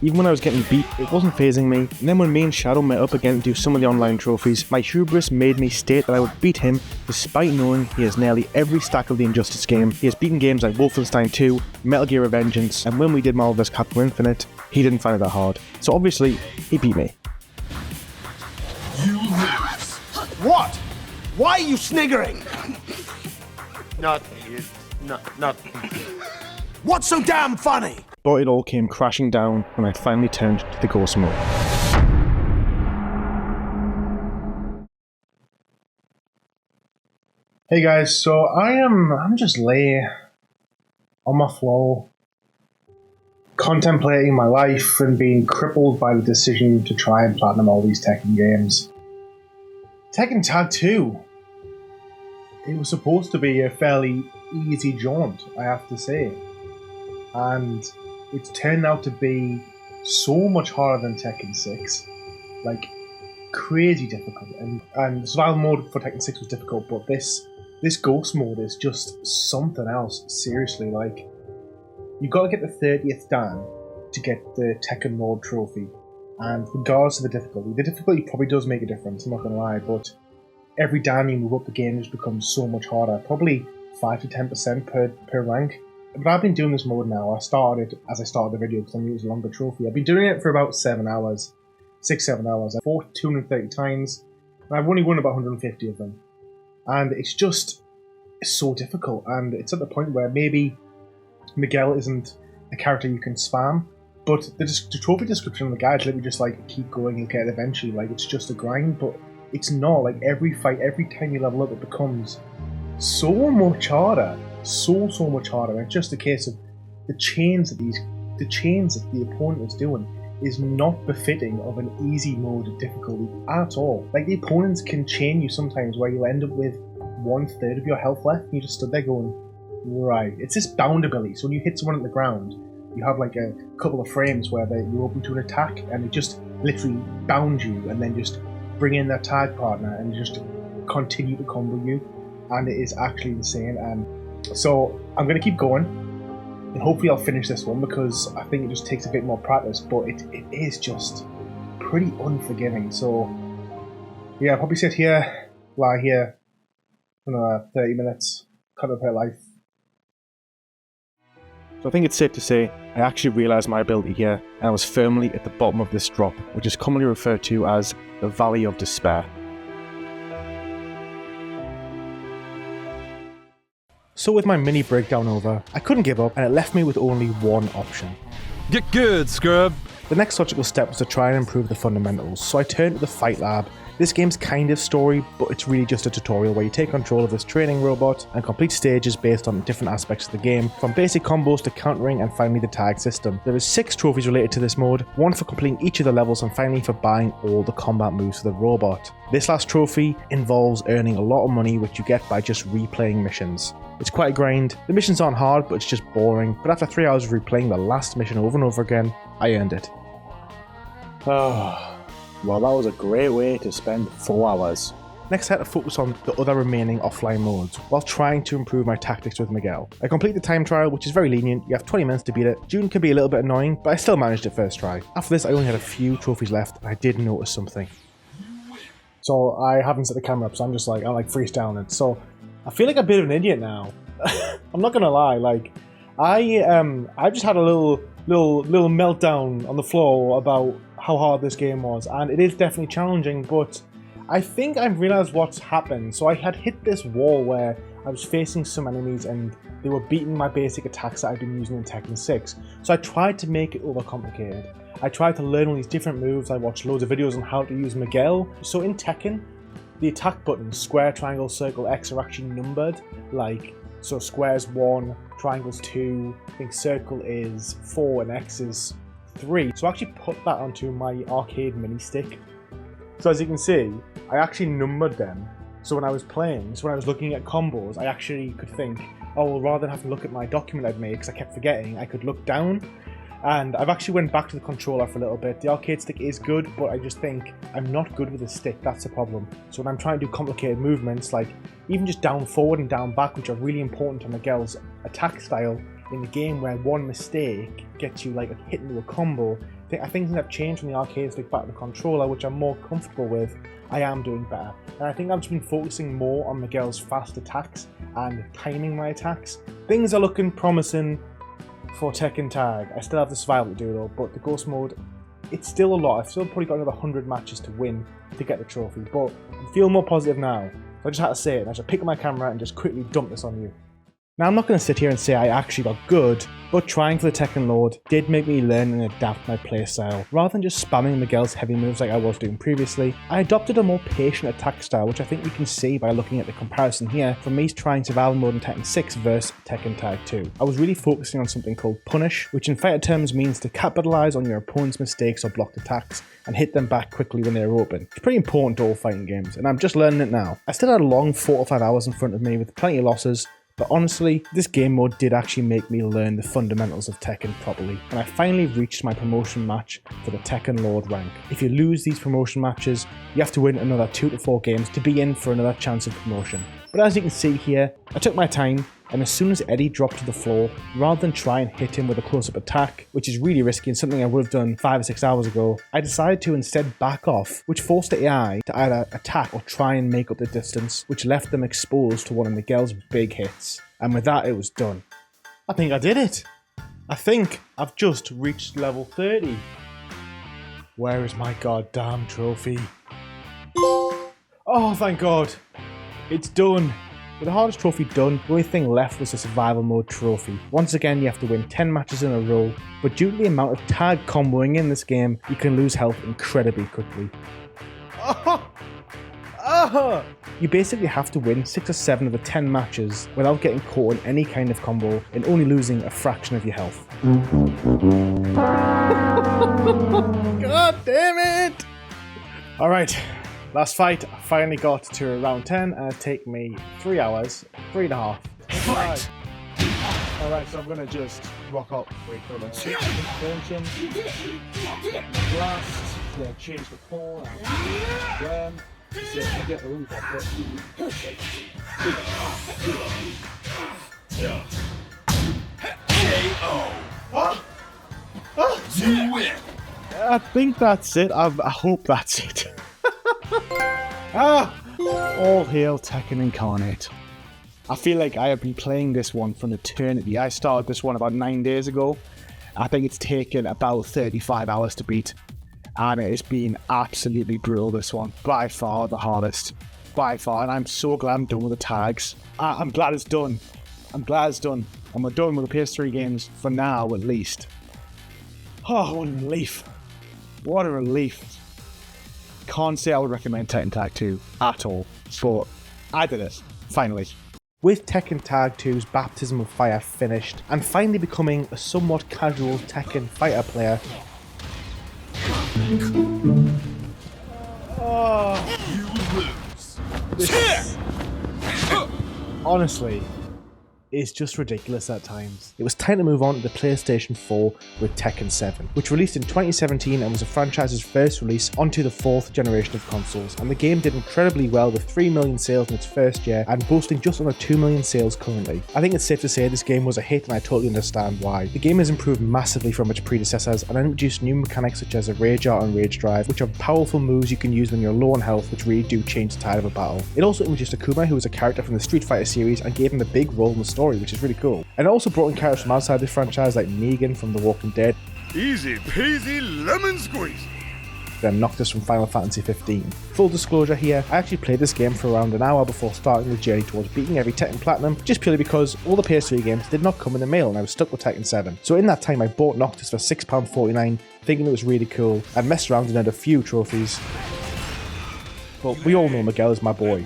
Even when I was getting beat, it wasn't phasing me, and then when me and Shadow met up again to do some of the online trophies, my hubris made me state that I would beat him despite knowing he has nearly every stack of the Injustice game. He has beaten games like Wolfenstein 2, Metal Gear Revengeance, and when we did Marvel vs. Capcom Infinite, he didn't find it that hard. So obviously, he beat me. You lose. What? Why are you sniggering? Nothing. What's so damn funny? But it all came crashing down when I finally turned to the ghost mode. Hey guys, so I'm just lay on my floor, contemplating my life and being crippled by the decision to try and platinum all these Tekken games. Tekken Tag 2. It was supposed to be a fairly easy jaunt, I have to say. And it's turned out to be so much harder than Tekken 6. Like, crazy difficult. And survival mode for Tekken 6 was difficult, but this ghost mode is just something else, seriously. Like, you've got to get the 30th Dan to get the Tekken mode trophy. And regardless of the difficulty probably does make a difference, I'm not going to lie, but every Dan you move up the game just becomes so much harder. Probably 5 to 10% per rank. But I've been doing this mode now. I started as I started the video because I knew it was a longer trophy. I've been doing it for about 7 hours. 6-7 hours. I fought 230 times. And I've only won about 150 of them. And it's so difficult. And it's at the point where maybe Miguel isn't a character you can spam. But the trophy description on the guide is literally just like, keep going, you'll get it eventually. Like, it's just a grind. But it's not. Like, every fight, every time you level up, it becomes so much harder. So much harder. And it's just a case of the chains that the opponent is doing is not befitting of an easy mode of difficulty at all. Like, the opponents can chain you sometimes where you'll end up with 1/3 of your health left and you just stood there going, right. It's this bound ability. So when you hit someone at the ground, you have like a couple of frames where you're open to an attack and it just literally bound you and then just bring in their tag partner and just continue to combo you. And it is actually insane. And so I'm going to keep going, and hopefully I'll finish this one because I think it just takes a bit more practice, but it is just pretty unforgiving. So yeah, I'll probably sit here, lie here for another 30 minutes, contemplate life. So I think it's safe to say I actually realised my ability here, and I was firmly at the bottom of this drop, which is commonly referred to as the Valley of Despair. So with my mini breakdown over, I couldn't give up, and it left me with only one option. Get good, scrub! The next logical step was to try and improve the fundamentals, so I turned to the Fight Lab. This game's kind of story, but it's really just a tutorial where you take control of this training robot and complete stages based on different aspects of the game, from basic combos to countering and finally the tag system. There is 6 trophies related to this mode, 1 for completing each of the levels and finally for buying all the combat moves for the robot. This last trophy involves earning a lot of money, which you get by just replaying missions. It's quite a grind. The missions aren't hard, but it's just boring, but after 3 hours of replaying the last mission over and over again, I earned it. Well, that was a great way to spend 4 hours. Next, I had to focus on the other remaining offline modes, while trying to improve my tactics with Miguel. I completed the time trial, which is very lenient. You have 20 minutes to beat it. June can be a little bit annoying, but I still managed it first try. After this, I only had a few trophies left, and I did notice something. So I haven't set the camera up, so I'm freestyling it. So I feel like a bit of an idiot now. I'm not gonna lie, I just had a little meltdown on the floor about how hard this game was, and it is definitely challenging, but I think I've realised what's happened. So I had hit this wall where I was facing some enemies and they were beating my basic attacks that I'd been using in Tekken 6. So I tried to make it overcomplicated. I tried to learn all these different moves. I watched loads of videos on how to use Miguel. So in Tekken, the attack buttons, square, triangle, circle, X, are actually numbered. So square is 1, triangle's 2, I think circle is 4, and X is 3. So I actually put that onto my arcade mini stick. So as you can see, I actually numbered them. So when I was playing, when I was looking at combos, I actually could think, oh, well, rather than have to look at my document I'd made, because I kept forgetting, I could look down. And I've actually went back to the controller for a little bit. The arcade stick is good, but I just think I'm not good with the stick. That's the problem. So when I'm trying to do complicated movements, like even just down forward and down back, which are really important to Miguel's attack style in the game, where one mistake gets you hit into a combo, I think things have changed from the arcade stick back to the controller, which I'm more comfortable with. I am doing better. And I think I've just been focusing more on Miguel's fast attacks and timing my attacks. Things are looking promising for Tekken Tag. I still have the survival to do though, but the Ghost mode, it's still a lot. I've still probably got another 100 matches to win to get the trophy, but I feel more positive now. So I just had to say it, and I should pick up my camera and just quickly dump this on you. Now I'm not going to sit here and say I actually got good, but trying for the Tekken Lord did make me learn and adapt my playstyle. Rather than just spamming Miguel's heavy moves like I was doing previously, I adopted a more patient attack style, which I think you can see by looking at the comparison here from me trying survival mode in Tekken 6 versus Tekken Tag 2. I was really focusing on something called Punish, which in fighter terms means to capitalize on your opponent's mistakes or blocked attacks and hit them back quickly when they're open. It's pretty important to all fighting games, and I'm just learning it now. I still had a long 4 or 5 hours in front of me with plenty of losses, but honestly, this game mode did actually make me learn the fundamentals of Tekken properly, and I finally reached my promotion match for the Tekken Lord rank. If you lose these promotion matches, you have to win another 2 to 4 games to be in for another chance of promotion. But as you can see here, I took my time, and as soon as Eddie dropped to the floor, rather than try and hit him with a close-up attack, which is really risky and something I would have done 5 or 6 hours ago, I decided to instead back off, which forced the AI to either attack or try and make up the distance, which left them exposed to one of Miguel's big hits. And with that, it was done. I think I did it! I think I've just reached level 30. Where is my goddamn trophy? Oh, thank God! It's done! With the hardest trophy done, the only thing left was the survival mode trophy. Once again, you have to win 10 matches in a row, but due to the amount of tag comboing in this game, you can lose health incredibly quickly. You basically have to win 6 or 7 of the 10 matches without getting caught in any kind of combo and only losing a fraction of your health. God damn it! Alright. Last fight, I finally got to round 10 and it took me 3 hours, 3.5. Fight! Alright, so I'm gonna just rock up. Wait for the attention. Blast, then change the pole, and so I get the loop off it. KO! You win! I think that's it. I hope that's it. All hail Tekken Incarnate. I feel like I have been playing this one for an eternity. I started this one about 9 days ago. I think it's taken about 35 hours to beat. And it has been absolutely brutal, this one. By far the hardest. By far. And I'm so glad I'm done with the tags. I'm glad it's done. I'm glad it's done. And we're done with the PS3 games for now, at least. Oh, what a relief. What a relief. Can't say I would recommend Tekken Tag 2 at all. But I did it. Finally. With Tekken Tag 2's baptism of fire finished, and finally becoming a somewhat casual Tekken fighter player. Oh. You lose. Honestly, it's just ridiculous at times. It was time to move on to the PlayStation 4 with Tekken 7, which released in 2017 and was the franchise's first release onto the 4th generation of consoles, and the game did incredibly well with 3 million sales in its first year and boasting just under 2 million sales currently. I think it's safe to say this game was a hit, and I totally understand why. The game has improved massively from its predecessors and introduced new mechanics such as a Rage Art and Rage Drive, which are powerful moves you can use when you're low on health, which really do change the tide of a battle. It also introduced Akuma, who was a character from the Street Fighter series, and gave him a big role in the story, which is really cool. And it also brought in characters from outside this franchise like Negan from The Walking Dead, Easy peasy lemon squeeze. then Noctis from Final Fantasy 15. Full disclosure here, I actually played this game for around an hour before starting the journey towards beating every Tekken Platinum, just purely because all the PS3 games did not come in the mail and I was stuck with Tekken 7. So in that time I bought Noctis for £6.49, thinking it was really cool, and messed around and earned a few trophies. But we all know Miguel is my boy.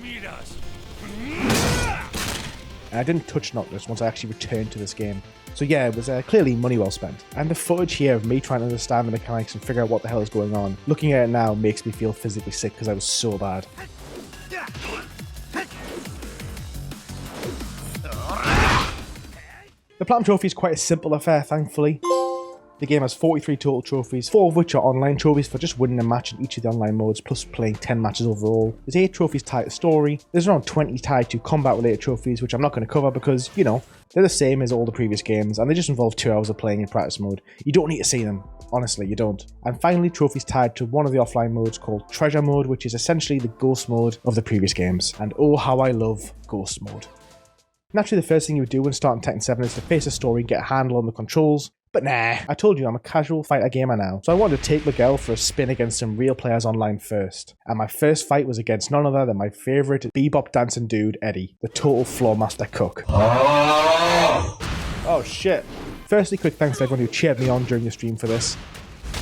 And I didn't touch Noctis once I actually returned to this game. So yeah, it was clearly money well spent. And the footage here of me trying to understand the mechanics and figure out what the hell is going on, looking at it now makes me feel physically sick because I was so bad. The Platinum Trophy is quite a simple affair, thankfully. The game has 43 total trophies, 4 of which are online trophies for just winning a match in each of the online modes, plus playing 10 matches overall. There's 8 trophies tied to story, there's around 20 tied to combat related trophies, which I'm not going to cover because, you know, they're the same as all the previous games, and they just involve 2 hours of playing in practice mode. You don't need to see them. Honestly, you don't. And finally, trophies tied to one of the offline modes called Treasure Mode, which is essentially the Ghost Mode of the previous games. And oh, how I love Ghost Mode. Naturally, the first thing you would do when starting Tekken 7 is to face the story and get a handle on the controls. But nah, I told you I'm a casual fighter gamer now, so I wanted to take Miguel for a spin against some real players online first. And my first fight was against none other than my favourite bebop dancing dude, Eddie, the total floor master cook. Oh shit. Firstly, quick thanks to everyone who cheered me on during the stream for this.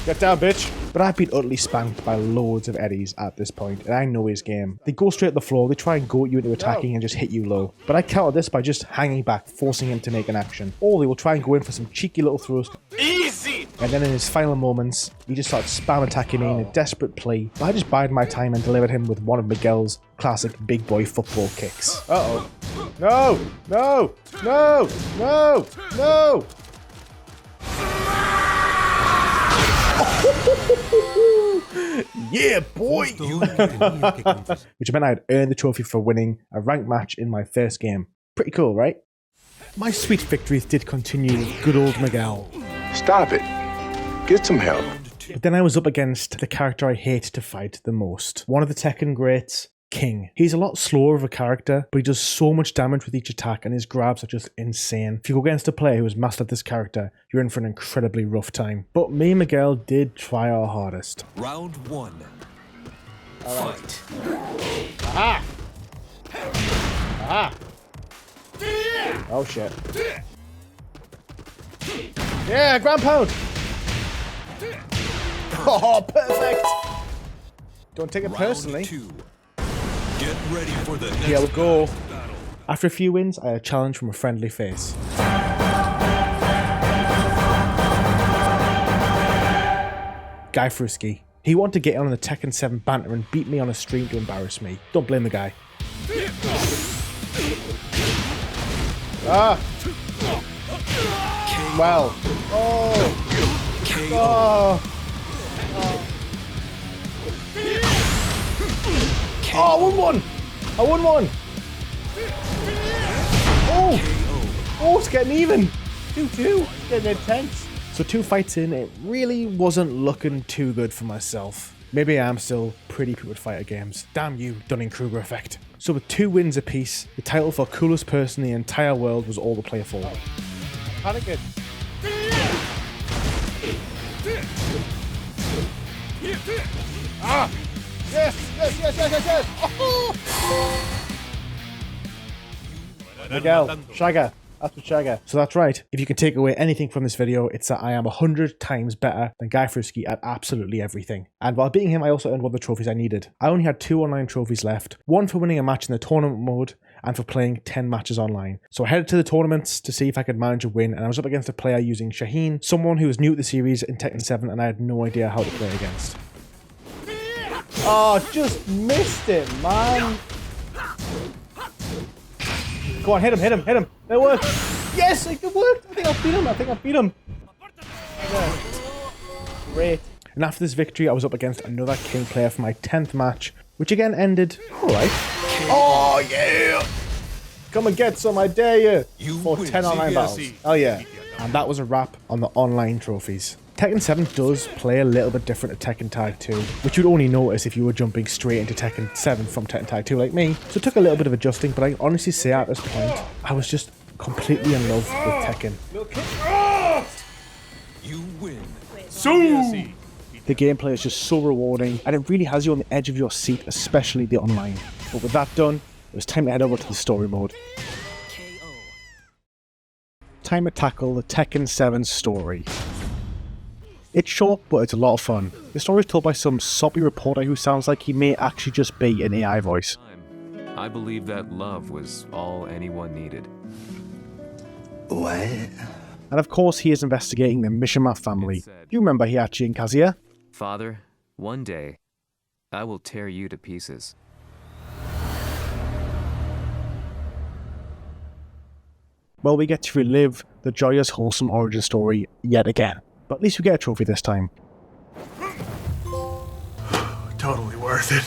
Get down, bitch! But I've been utterly spanked by loads of Eddies at this point, and I know his game. They go straight to the floor, they try and goat you into attacking and just hit you low. But I counter this by just hanging back, forcing him to make an action. Or they will try and go in for some cheeky little throws. Easy! And then in his final moments, he just starts spam attacking me in a desperate plea. But I just bided my time and delivered him with one of Miguel's classic big boy football kicks. Uh-oh. No! No! No! No! No! Yeah, boy! Which meant I had earned the trophy for winning a ranked match in my first game. Pretty cool, right? My sweet victories did continue with good old Miguel. Stop it. Get some help. But then I was up against the character I hate to fight the most. One of the Tekken greats, King. He's a lot slower of a character, but he does so much damage with each attack and his grabs are just insane. If you go against a player who has mastered this character, you're in for an incredibly rough time. But me and Miguel did try our hardest. Round 1. Fight. Ah! Ah! Oh shit. Yeah, ground pound! Oh, perfect! Don't take it personally. Get ready for the next Here we go. After a few wins, I had a challenge from a friendly face. Guy Fruski. He wanted to get on the Tekken 7 banter and beat me on a stream to embarrass me. Don't blame the guy. Ah! Well. Oh! Oh! Oh, I won one! I won one! Oh! Oh, it's getting even! 2-2. It's getting intense. So 2 fights in, it really wasn't looking too good for myself. Maybe I am still pretty good at fighter games. Damn you, Dunning-Kruger effect. So with 2 wins apiece, the title for coolest person in the entire world was all the player for. Panicking. Ah! Yes! Oh! Miguel, Shagger. That's what Shagger. So that's right. If you can take away anything from this video, it's that I am 100 times better than Guy Frisky at absolutely everything. And while beating him, I also earned one of the trophies I needed. I only had 2 online trophies left. One for winning a match in the tournament mode, and for playing 10 matches online. So I headed to the tournaments to see if I could manage a win, and I was up against a player using Shaheen, someone who was new to the series in Tekken 7, and I had no idea how to play against. Oh, just missed it, man. Go on, hit him. It worked. Yes, it worked. I think I beat him. Yeah. Great. And after this victory, I was up against another King player for my 10th match, which again ended alright. Oh, yeah. Come and get some, I dare you. For 10 online battles. Oh, yeah. And that was a wrap on the online trophies. Tekken 7 does play a little bit different to Tekken Tag 2, which you'd only notice if you were jumping straight into Tekken 7 from Tekken Tag 2 like me. So it took a little bit of adjusting, but I honestly say at this point, I was just completely in love with Tekken. You win. The gameplay is just so rewarding, and it really has you on the edge of your seat, especially the online. But with that done, it was time to head over to the story mode. Time to tackle the Tekken 7 story. It's short, but it's a lot of fun. The story is told by some soppy reporter who sounds like he may actually just be an AI voice. I believe that love was all anyone needed. What? And of course he is investigating the Mishima family. You remember Heihachi and Kazuya? Father, one day, I will tear you to pieces. Well, we get to relive the joyous, wholesome origin story yet again. But at least we get a trophy this time. Totally worth it.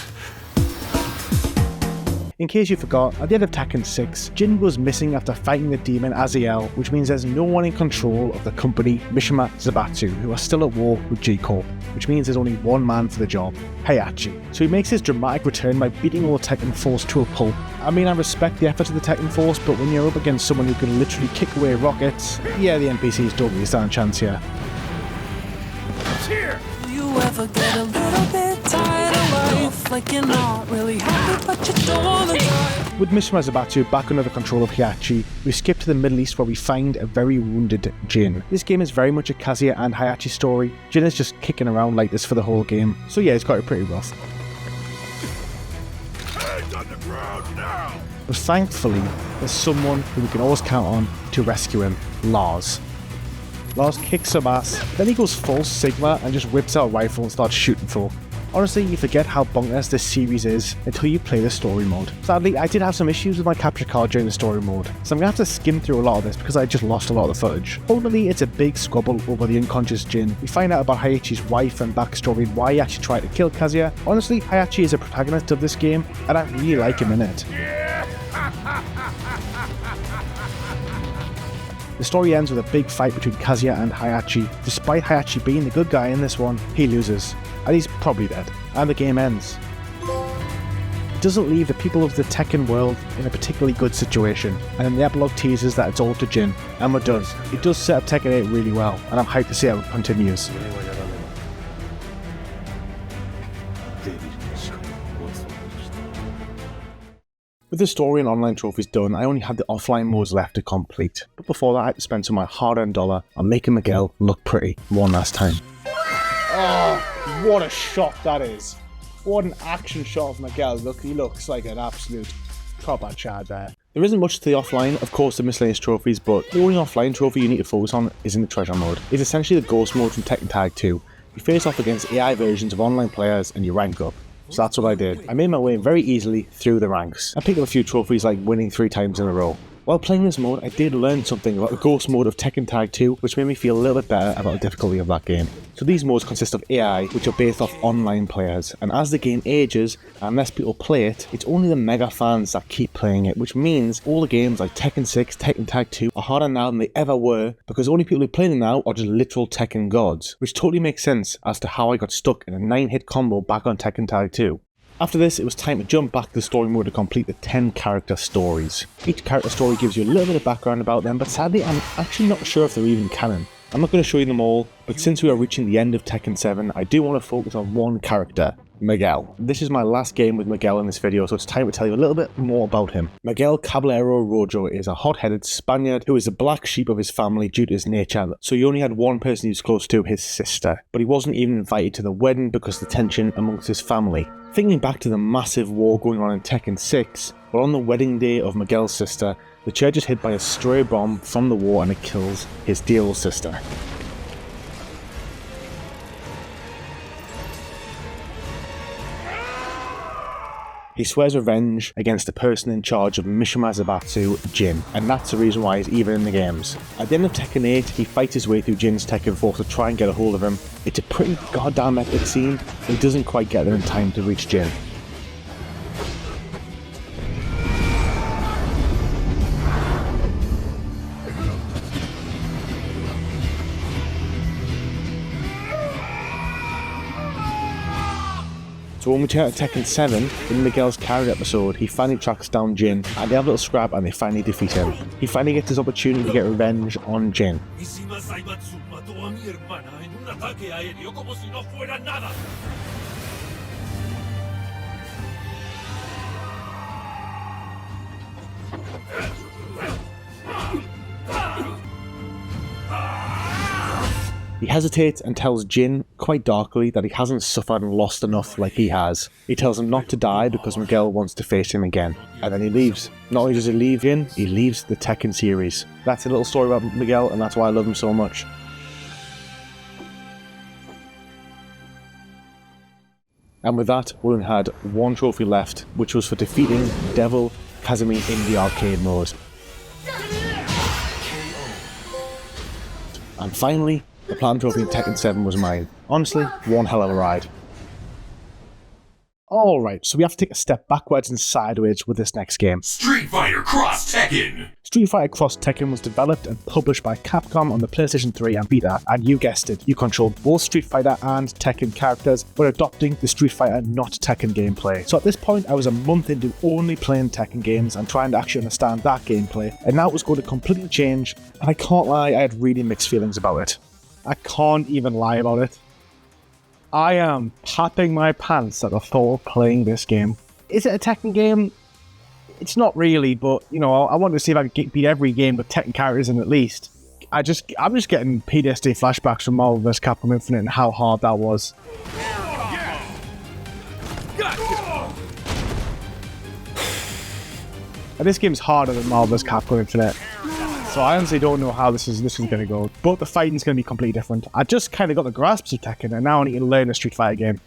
In case you forgot, at the end of Tekken 6, Jin was missing after fighting the demon Aziel, which means there's no one in control of the company Mishima Zaibatsu, who are still at war with G-Corp, which means there's only one man for the job, Heihachi. So he makes his dramatic return by beating all the Tekken Force to a pulp. I mean, I respect the effort of the Tekken Force, but when you're up against someone who can literally kick away rockets, yeah, the NPCs don't really stand a chance here. Here. You ever get a little bit tired of life, like you're not really happy but you don't wanna die? With Mishima Zaibatsu back under the control of Heihachi, we skip to the Middle East where we find a very wounded Jin. This game is very much a Kazuya and Heihachi story. Jin is just kicking around like this for the whole game, so yeah, it's got it pretty rough. Hands on the ground now. But thankfully, there's someone who we can always count on to rescue him, Lars. Lars kicks some ass, then he goes full Sigma and just whips out a rifle and starts shooting folk. Honestly, you forget how bonkers this series is until you play the story mode. Sadly, I did have some issues with my capture card during the story mode, so I'm going to have to skim through a lot of this because I just lost a lot of the footage. Ultimately, it's a big squabble over the unconscious Jin. We find out about Heihachi's wife and backstory and why he actually tried to kill Kazuya. Honestly, Heihachi is a protagonist of this game, and I really like him in it. The story ends with a big fight between Kazuya and Heihachi. Despite Heihachi being the good guy in this one, he loses, and he's probably dead, and the game ends. It doesn't leave the people of the Tekken world in a particularly good situation, and then the epilogue teases that it's all to Jin, and it does. It does set up Tekken 8 really well, and I'm hyped to see how it continues. With the story and online trophies done, I only had the offline modes left to complete. But before that, I had to spend some of my hard-earned dollar on making Miguel look pretty one last time. Oh, what a shot that is. What an action shot of Miguel. Look, he looks like an absolute proper chad there. There isn't much to the offline, of course the miscellaneous trophies, but the only offline trophy you need to focus on is in the treasure mode. It's essentially the ghost mode from Tekken Tag 2. You face off against AI versions of online players and you rank up. So that's what I did. I made my way very easily through the ranks. I picked up a few trophies like winning 3 times in a row. While playing this mode, I did learn something about the ghost mode of Tekken Tag 2, which made me feel a little bit better about the difficulty of that game. So these modes consist of AI, which are based off online players, and as the game ages, and less people play it, it's only the mega fans that keep playing it, which means all the games like Tekken 6, Tekken Tag 2 are harder now than they ever were, because only people who play them now are just literal Tekken gods, which totally makes sense as to how I got stuck in a 9-hit combo back on Tekken Tag 2. After this, it was time to jump back to the story mode to complete the 10 character stories. Each character story gives you a little bit of background about them, but sadly I'm actually not sure if they're even canon. I'm not going to show you them all, but since we are reaching the end of Tekken 7, I do want to focus on one character, Miguel. This is my last game with Miguel in this video, so it's time to tell you a little bit more about him. Miguel Caballero Rojo is a hot-headed Spaniard who is the black sheep of his family due to his nature, so he only had one person he was close to, his sister, but he wasn't even invited to the wedding because of the tension amongst his family. Thinking back to the massive war going on in Tekken 6, but on the wedding day of Miguel's sister, the church is hit by a stray bomb from the war and it kills his dear little sister. He swears revenge against the person in charge of Mishima Zaibatsu, Jin, and that's the reason why he's even in the games. At the end of Tekken 8, he fights his way through Jin's Tekken Force to try and get a hold of him. It's a pretty goddamn epic scene, but he doesn't quite get there in time to reach Jin. So when we turn to Tekken 7, in Miguel's character episode, he finally tracks down Jin, and they have a little scrap and they finally defeat him. He finally gets his opportunity to get revenge on Jin. He hesitates and tells Jin, quite darkly, that he hasn't suffered and lost enough like he has. He tells him not to die because Miguel wants to face him again. And then he leaves. Not only does he leave Jin, he leaves the Tekken series. That's a little story about Miguel, and that's why I love him so much. And with that, we only had one trophy left, which was for defeating Devil Kazumi in the arcade mode. And finally, the Platinum Trophy in Tekken 7 was mine. Honestly, one hell of a ride. Alright, so we have to take a step backwards and sideways with this next game. Street Fighter Cross Tekken! Street Fighter Cross Tekken was developed and published by Capcom on the PlayStation 3 and Vita, and you guessed it, you controlled both Street Fighter and Tekken characters, but adopting the Street Fighter not Tekken gameplay. So at this point, I was a month into only playing Tekken games and trying to actually understand that gameplay, and now it was going to completely change, and I can't lie, I had really mixed feelings about it. I can't even lie about it. I am popping my pants at the thought of playing this game. Is it a Tekken game? It's not really, but you know, I wanted to see if I could beat every game with Tekken characters in at least. I'm just getting PTSD flashbacks from Marvel vs. Capcom Infinite and how hard that was. And this game's harder than Marvel vs. Capcom Infinite. So I honestly don't know how this is going to go. But the fighting's going to be completely different. I just kind of got the grasp of Tekken, and now I need to learn a Street Fighter game.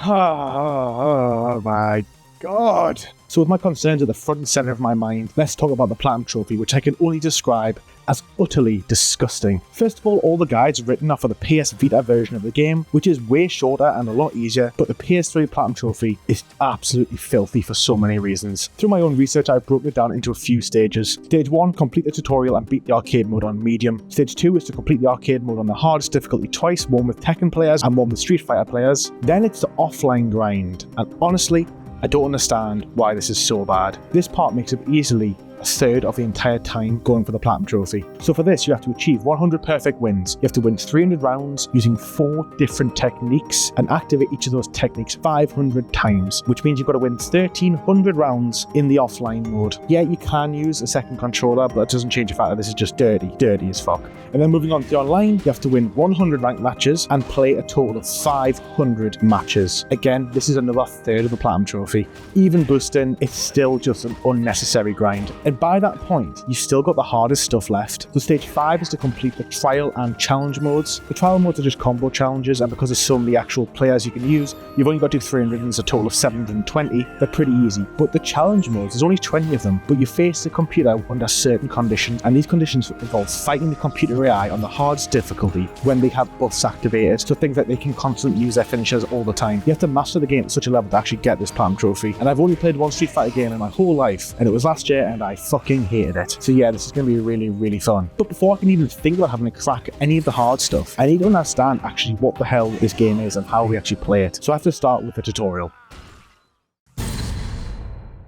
Oh my god. So with my concerns at the front and centre of my mind, let's talk about the Platinum Trophy, which I can only describe as utterly disgusting. First of all the guides written are for the PS Vita version of the game, which is way shorter and a lot easier, but the PS3 Platinum Trophy is absolutely filthy for so many reasons. Through my own research, I've broken it down into a few stages. Stage 1, complete the tutorial and beat the arcade mode on medium. Stage 2 is to complete the arcade mode on the hardest difficulty twice, one with Tekken players and one with Street Fighter players. Then it's the offline grind, and honestly, I don't understand why this is so bad. This part makes up easily a third of the entire time going for the Platinum Trophy. So for this, you have to achieve 100 perfect wins. You have to win 300 rounds using 4 different techniques and activate each of those techniques 500 times, which means you've got to win 1300 rounds in the offline mode. Yeah, you can use a second controller, but that doesn't change the fact that this is just dirty as fuck. And then moving on to the online, you have to win 100 ranked matches and play a total of 500 matches. Again, this is another third of the Platinum Trophy. Even boosting, it's still just an unnecessary grind. And by that point, you've still got the hardest stuff left. So stage 5 is to complete the trial and challenge modes. The trial modes are just combo challenges, and because there's so many actual players you can use, you've only got to do 300 and there's a total of 720. They're pretty easy. But the challenge modes, there's only 20 of them, but you face the computer under certain conditions, and these conditions involve fighting the computer AI on the hardest difficulty when they have buffs activated, so things like they can constantly use their finishers all the time. You have to master the game at such a level to actually get this Platinum Trophy, and I've only played one Street Fighter game in my whole life, and it was last year, and I fucking hated it. So yeah, this is going to be really, really fun. But before I can even think about having to crack any of the hard stuff, I need to understand actually what the hell this game is and how we actually play it. So I have to start with the tutorial.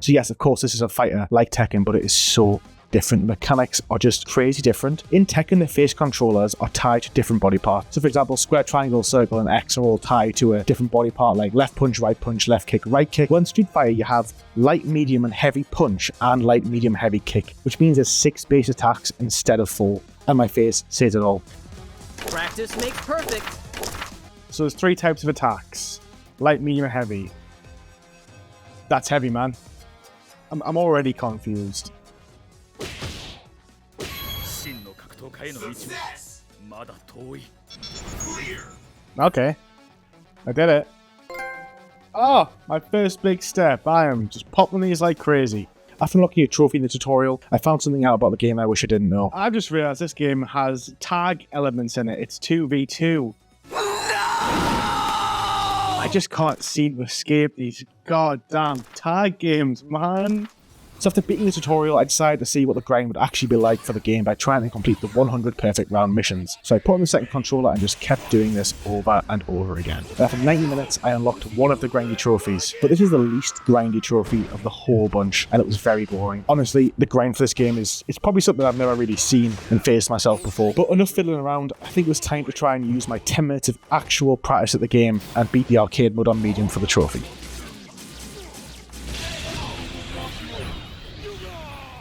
So yes, of course, this is a fighter like Tekken, but it is so different. The mechanics are just crazy different. In Tekken, the face controllers are tied to different body parts. So for example, square, triangle, circle, and X are all tied to a different body part, like left punch, left kick, right kick. Well, in Street Fighter, you have light, medium, and heavy punch, and light, medium, heavy kick, which means there's 6 base attacks instead of 4. And my face says it all. Practice makes perfect. So there's 3 types of attacks. Light, medium, and heavy. That's heavy, man. I'm already confused. Okay, I did it. Oh, my first big step. I am just popping these like crazy. After unlocking a trophy in the tutorial, I found something out about the game I wish I didn't know. I just realized this game has tag elements in it. It's 2v2. I just can't seem to escape these goddamn tag games, man. So after beating the tutorial, I decided to see what the grind would actually be like for the game by trying to complete the 100 perfect round missions. So I put on the second controller and just kept doing this over and over again. And after 90 minutes, I unlocked one of the grindy trophies. But this is the least grindy trophy of the whole bunch, and it was very boring. Honestly, the grind for this game it's probably something I've never really seen and faced myself before. But enough fiddling around, I think it was time to try and use my 10 minutes of actual practice at the game and beat the arcade mode on medium for the trophy.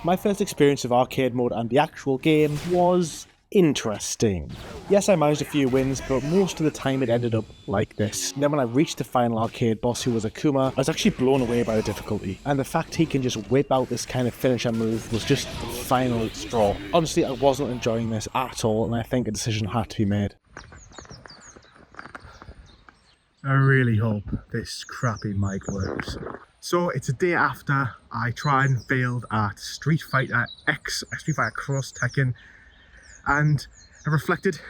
My first experience of arcade mode and the actual game was interesting. Yes, I managed a few wins, but most of the time it ended up like this. And then when I reached the final arcade boss, who was Akuma, I was actually blown away by the difficulty. And the fact he can just whip out this kind of finisher move was just the final straw. Honestly, I wasn't enjoying this at all, and I think a decision had to be made. I really hope this crappy mic works. So it's a day after I tried and failed at Street Fighter X, Street Fighter Cross Tekken, and I reflected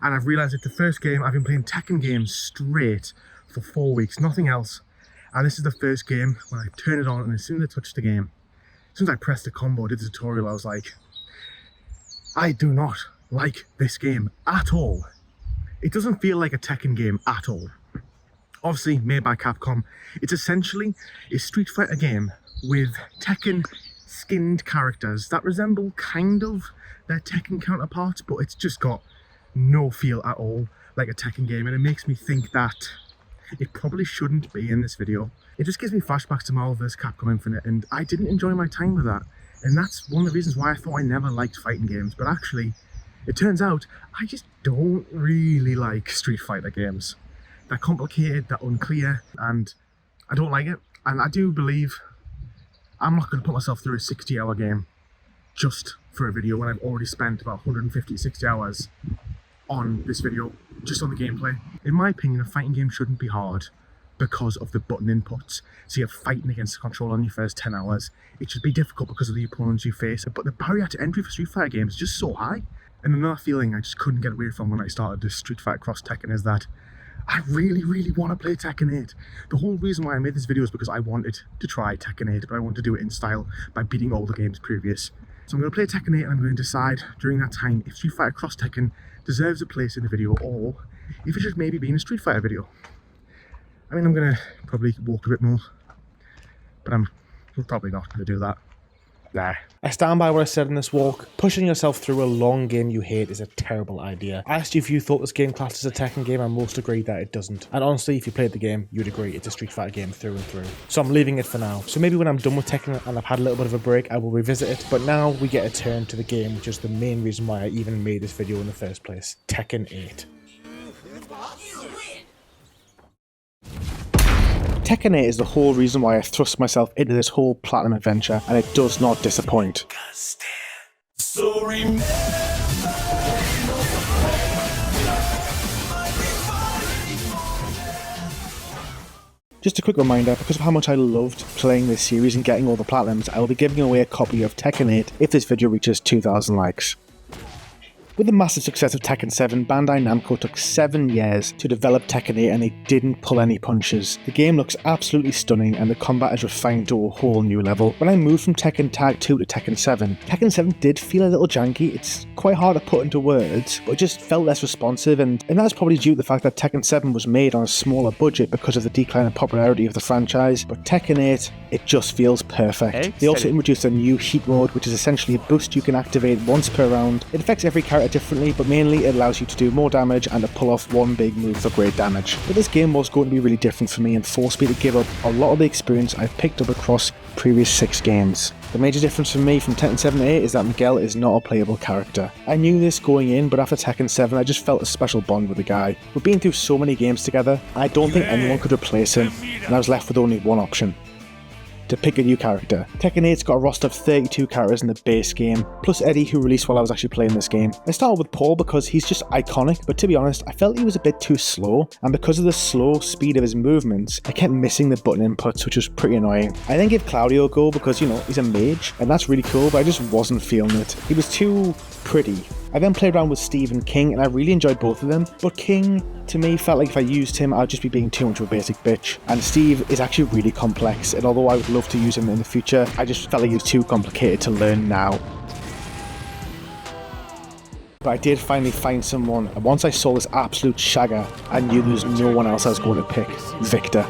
and I've realised that the first game I've been playing Tekken games straight for 4 weeks, nothing else, and this is the first game when I turned it on, and as soon as I touched the game, as soon as I pressed the combo, did the tutorial, I was like, I do not like this game at all. It doesn't feel like a Tekken game at all. Obviously made by Capcom, it's essentially a Street Fighter game with Tekken skinned characters that resemble kind of their Tekken counterparts, but it's just got no feel at all like a Tekken game, and it makes me think that it probably shouldn't be in this video. It just gives me flashbacks to Marvel vs. Capcom Infinite, and I didn't enjoy my time with that, and that's one of the reasons why I thought I never liked fighting games. But actually, it turns out I just don't really like Street Fighter games. They're complicated, they're unclear, and I don't like it. And I do believe I'm not going to put myself through a 60-hour game just for a video when I've already spent about 150 to 60 hours on this video, just on the gameplay. In my opinion, a fighting game shouldn't be hard because of the button inputs. So you're fighting against the controller in your first 10 hours. It should be difficult because of the opponents you face, but the barrier to entry for Street Fighter games is just so high. And another feeling I just couldn't get away from when I started this Street Fighter Cross Tekken is that I really, really want to play Tekken 8. The whole reason why I made this video is because I wanted to try Tekken 8, but I wanted to do it in style by beating all the games previous. So I'm going to play Tekken 8, and I'm going to decide during that time if Street Fighter Cross Tekken deserves a place in the video, or if it should maybe be in a Street Fighter video. I mean, I'm going to probably walk a bit more, but I'm probably not going to do that. Nah. I stand by what I said in this walk. Pushing yourself through a long game you hate is a terrible idea. I asked you if you thought this game classed as a Tekken game, and most agreed that it doesn't. And honestly, if you played the game, you'd agree it's a Street Fighter game through and through. So I'm leaving it for now. So maybe when I'm done with Tekken and I've had a little bit of a break, I will revisit it. But now we get a turn to the game, which is the main reason why I even made this video in the first place. Tekken 8. Tekken 8 is the whole reason why I thrust myself into this whole Platinum adventure, and it does not disappoint. Just a quick reminder, because of how much I loved playing this series and getting all the Platinums, I will be giving away a copy of Tekken 8 if this video reaches 2,000 likes. With the massive success of Tekken 7, Bandai Namco took 7 years to develop Tekken 8 and they didn't pull any punches. The game looks absolutely stunning and the combat is refined to a whole new level. When I moved from Tekken Tag 2 to Tekken 7 did feel a little janky. It's quite hard to put into words, but it just felt less responsive, and that's probably due to the fact that Tekken 7 was made on a smaller budget because of the decline in popularity of the franchise, but Tekken 8, it just feels perfect. They also introduced a new heat mode, which is essentially a boost you can activate once per round. It affects every character differently, but mainly it allows you to do more damage and to pull off one big move for great damage. But this game was going to be really different for me and forced me to give up a lot of the experience I've picked up across previous 6 games. The major difference for me from Tekken 7 to 8 is that Miguel is not a playable character. I knew this going in, but after Tekken 7 I just felt a special bond with the guy. We've been through so many games together, I don't think anyone could replace him, and I was left with only one option: to pick a new character. Tekken 8's got a roster of 32 characters in the base game, plus Eddie, who released while I was actually playing this game. I started with Paul because he's just iconic, but to be honest, I felt he was a bit too slow, and because of the slow speed of his movements, I kept missing the button inputs, which was pretty annoying. I then gave Claudio a go because, you know, he's a mage, and that's really cool, but I just wasn't feeling it. He was too pretty. I then played around with Steve and King, and I really enjoyed both of them, but King, to me, felt like if I used him, I'd just be being too much of a basic bitch. And Steve is actually really complex, and although I would love to use him in the future, I just felt like he was too complicated to learn now. But I did finally find someone, and once I saw this absolute shagger, I knew there was no one else I was going to pick: Victor.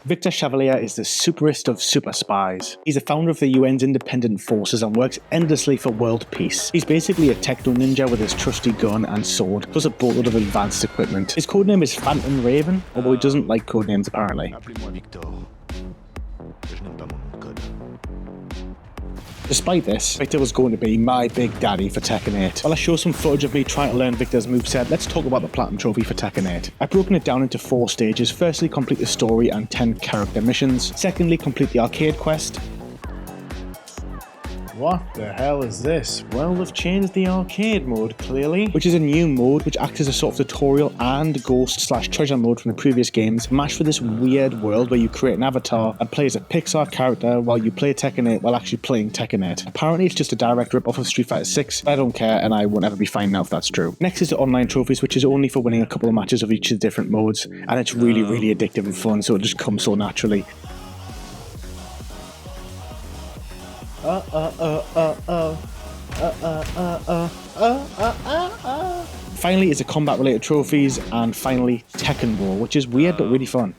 Victor Chevalier is the superest of super spies. He's the founder of the UN's independent forces and works endlessly for world peace. He's basically a techno ninja with his trusty gun and sword, plus a boatload of advanced equipment. His codename is Phantom Raven, although he doesn't like codenames apparently. Despite this, Victor was going to be my big daddy for Tekken 8. While I show some footage of me trying to learn Victor's moveset, let's talk about the Platinum Trophy for Tekken 8. I've broken it down into 4 stages. Firstly, complete the story and 10 character missions. Secondly, complete the arcade quest. What the hell is this? Well, they've changed the arcade mode, clearly, which is a new mode which acts as a sort of tutorial and ghost/treasure mode from the previous games, mashed with this weird world where you create an avatar and play as a Pixar character while you play Tekken 8 while actually playing Tekken 8. Apparently it's just a direct rip-off of Street Fighter 6, but I don't care and I won't ever be finding out if that's true. Next is the online trophies, which is only for winning a couple of matches of each of the different modes, and it's really, really addictive and fun, so it just comes so naturally. Finally is the combat related trophies, and finally Tekken War, which is weird but really fun.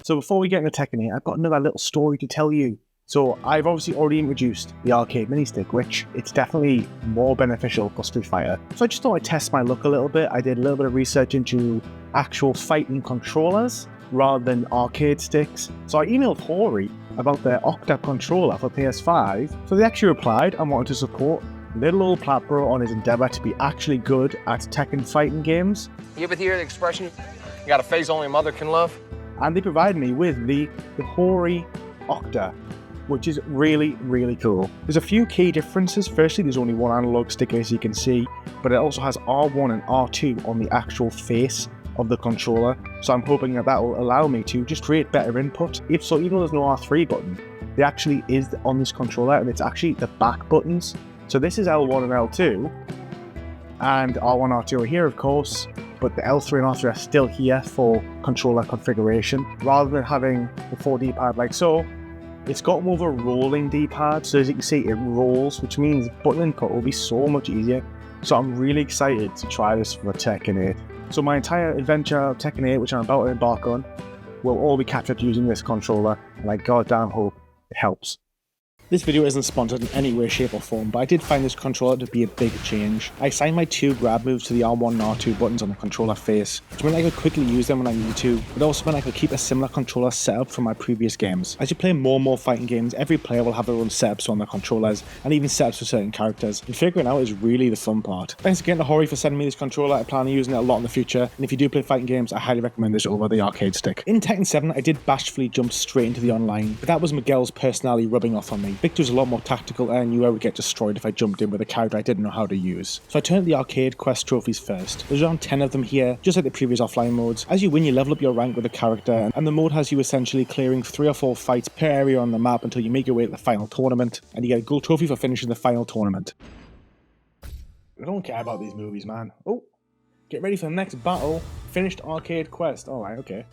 So before we get into Tekken 8, I've got another little story to tell you. So I've obviously already introduced the arcade mini-stick, which it's definitely more beneficial for Street Fighter. So I just thought I'd test my luck a little bit. I did a little bit of research into actual fighting controllers rather than arcade sticks. So I emailed Hori about their Octa controller for PS5. So they actually replied and wanted to support little old Platbro on his endeavour to be actually good at Tekken fighting games. You ever hear the expression, you got a face only a mother can love? And they provided me with the Hori Octa, which is really, really cool. There's a few key differences. Firstly, there's only one analog stick, as you can see, but it also has R1 and R2 on the actual face of the controller, so I'm hoping that that will allow me to just create better input. If so, even though there's no R3 button, there actually is on this controller, and it's actually the back buttons. So this is L1 and L2, and R1, R2 are here, of course, but the L3 and R3 are still here for controller configuration, rather than having the 4 D-pad like so. It's got more of a rolling D-pad, so as you can see, it rolls, which means button input will be so much easier. So I'm really excited to try this for Tekken 8. So my entire adventure of Tekken 8, which I'm about to embark on, will all be captured using this controller, and I goddamn hope it helps. This video isn't sponsored in any way, shape or form, but I did find this controller to be a big change. I assigned my two grab moves to the R1 and R2 buttons on the controller face, which meant I could quickly use them when I needed to, but also meant I could keep a similar controller setup from my previous games. As you play more and more fighting games, every player will have their own setups on their controllers, and even setups for certain characters, and figuring out is really the fun part. Thanks again to Hori for sending me this controller. I plan on using it a lot in the future, and if you do play fighting games, I highly recommend this over the arcade stick. In Tekken 7, I did bashfully jump straight into the online, but that was Miguel's personality rubbing off on me. Victor was a lot more tactical, and I knew I would get destroyed if I jumped in with a character I didn't know how to use. So I turned to the arcade quest trophies first. There's around 10 of them here, just like the previous offline modes. As you win, you level up your rank with a character, and the mode has you essentially clearing 3 or 4 fights per area on the map until you make your way to the final tournament, and you get a gold trophy for finishing the final tournament. I don't care about these movies, man. Oh, get ready for the next battle. Finished arcade quest. Alright, okay.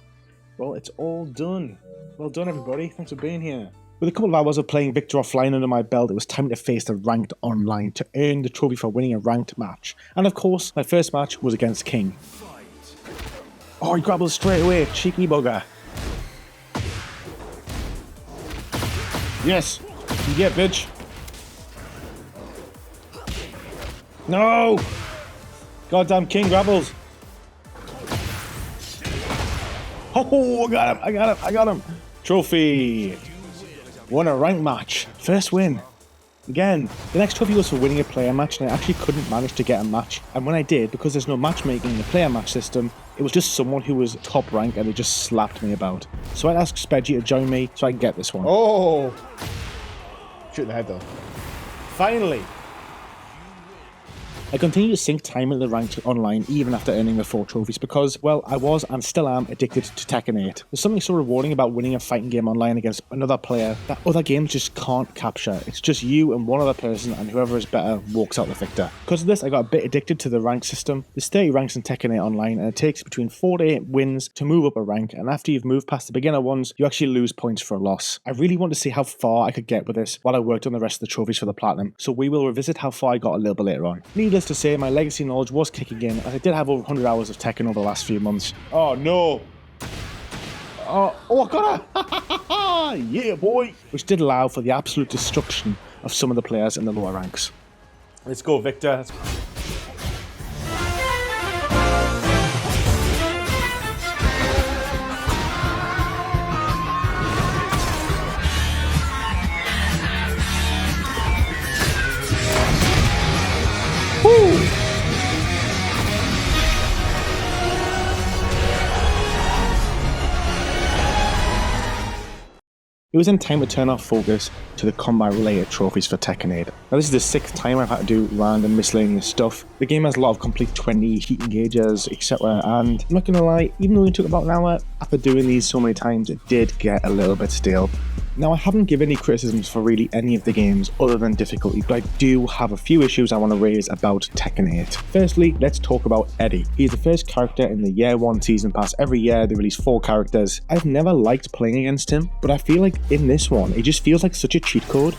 Well, it's all done. Well done, everybody. Thanks for being here. With a couple of hours of playing Victor offline under my belt, it was time to face the ranked online to earn the trophy for winning a ranked match. And of course, my first match was against King. Oh, he grabbles straight away, cheeky bugger. Yes, you get, bitch. No! Goddamn King grabbles. Oh, I got him. Trophy. Won a ranked match. First win. Again, the next trophy was for winning a player match, and I actually couldn't manage to get a match. And when I did, because there's no matchmaking in the player match system, it was just someone who was top rank and they just slapped me about. So I'd ask Spedgy to join me so I can get this one. Oh! Shoot in the head though. Finally! I continue to sink time into the ranked online even after earning the 4 trophies because, well, I was and still am addicted to Tekken 8. There's something so rewarding about winning a fighting game online against another player that other games just can't capture. It's just you and one other person, and whoever is better walks out the victor. Because of this, I got a bit addicted to the rank system. There's 30 ranks in Tekken 8 online, and it takes between 4 to 8 wins to move up a rank, and after you've moved past the beginner ones, you actually lose points for a loss. I really want to see how far I could get with this while I worked on the rest of the trophies for the Platinum, so we will revisit how far I got a little bit later on. Needless to say, my legacy knowledge was kicking in, as I did have over 100 hours of Tekken over the last few months. Oh no! Oh, I got her! Yeah, boy! Which did allow for the absolute destruction of some of the players in the lower ranks. Let's go, Victor. It was then time to turn our focus to the combat-related trophies for Tekken 8. Now this is the 6th time I've had to do random miscellaneous stuff. The game has a lot of complete 20 heat engages, etc. And I'm not gonna lie, even though it took about an hour, after doing these so many times, it did get a little bit stale. Now I haven't given any criticisms for really any of the games other than difficulty, but I do have a few issues I want to raise about Tekken 8. Firstly, let's talk about Eddie. He is the first character in the Year 1 Season Pass. Every year they release 4 characters. I've never liked playing against him, but I feel like in this one, it just feels like such a cheat code.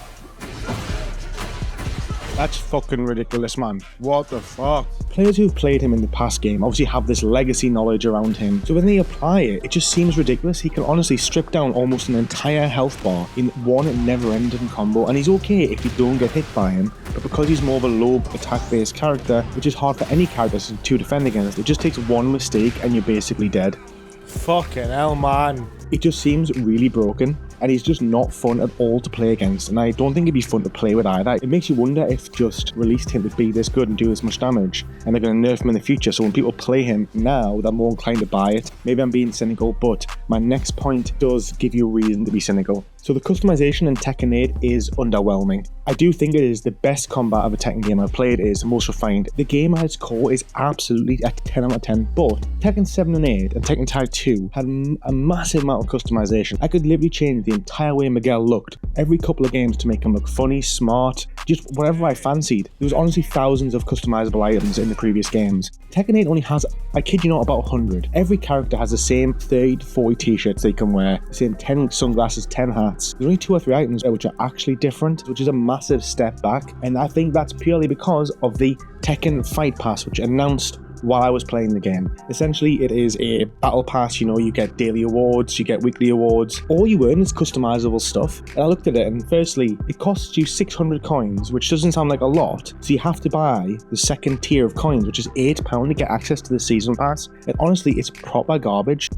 That's fucking ridiculous, man. What the fuck? Players who've played him in the past game obviously have this legacy knowledge around him, so when they apply it, it just seems ridiculous. He can honestly strip down almost an entire health bar in one never-ending combo, and he's okay if you don't get hit by him, but because he's more of a low attack-based character, which is hard for any character to defend against, it just takes one mistake and you're basically dead. Fucking hell, man. It just seems really broken, and he's just not fun at all to play against, and I don't think it'd be fun to play with either. It makes you wonder if just released him to be this good and do this much damage, and they're going to nerf him in the future, so when people play him now, they're more inclined to buy it. Maybe I'm being cynical, but my next point does give you a reason to be cynical. So the customization in Tekken 8 is underwhelming. I do think it is the best combat of a Tekken game I've played. It is the most refined. The game at its core is absolutely a 10 out of 10, but Tekken 7 and 8 and Tekken Tag 2 had a massive amount of customization. I could literally change the entire way Miguel looked every couple of games to make him look funny, smart, just whatever I fancied. There was honestly thousands of customizable items in the previous games. Tekken 8 only has, I kid you not, about 100. Every character has the same 30 to 40 t-shirts they can wear, the same 10 sunglasses, 10 hats. There's only 2 or 3 items which are actually different, which is a massive step back, and I think that's purely because of the Tekken Fight Pass, which announced while I was playing the game. Essentially, it is a battle pass, you know, you get daily awards, you get weekly awards. All you earn is customizable stuff. And I looked at it, and firstly, it costs you 600 coins, which doesn't sound like a lot. So you have to buy the second tier of coins, which is £8 to get access to the season pass. And honestly, it's proper garbage.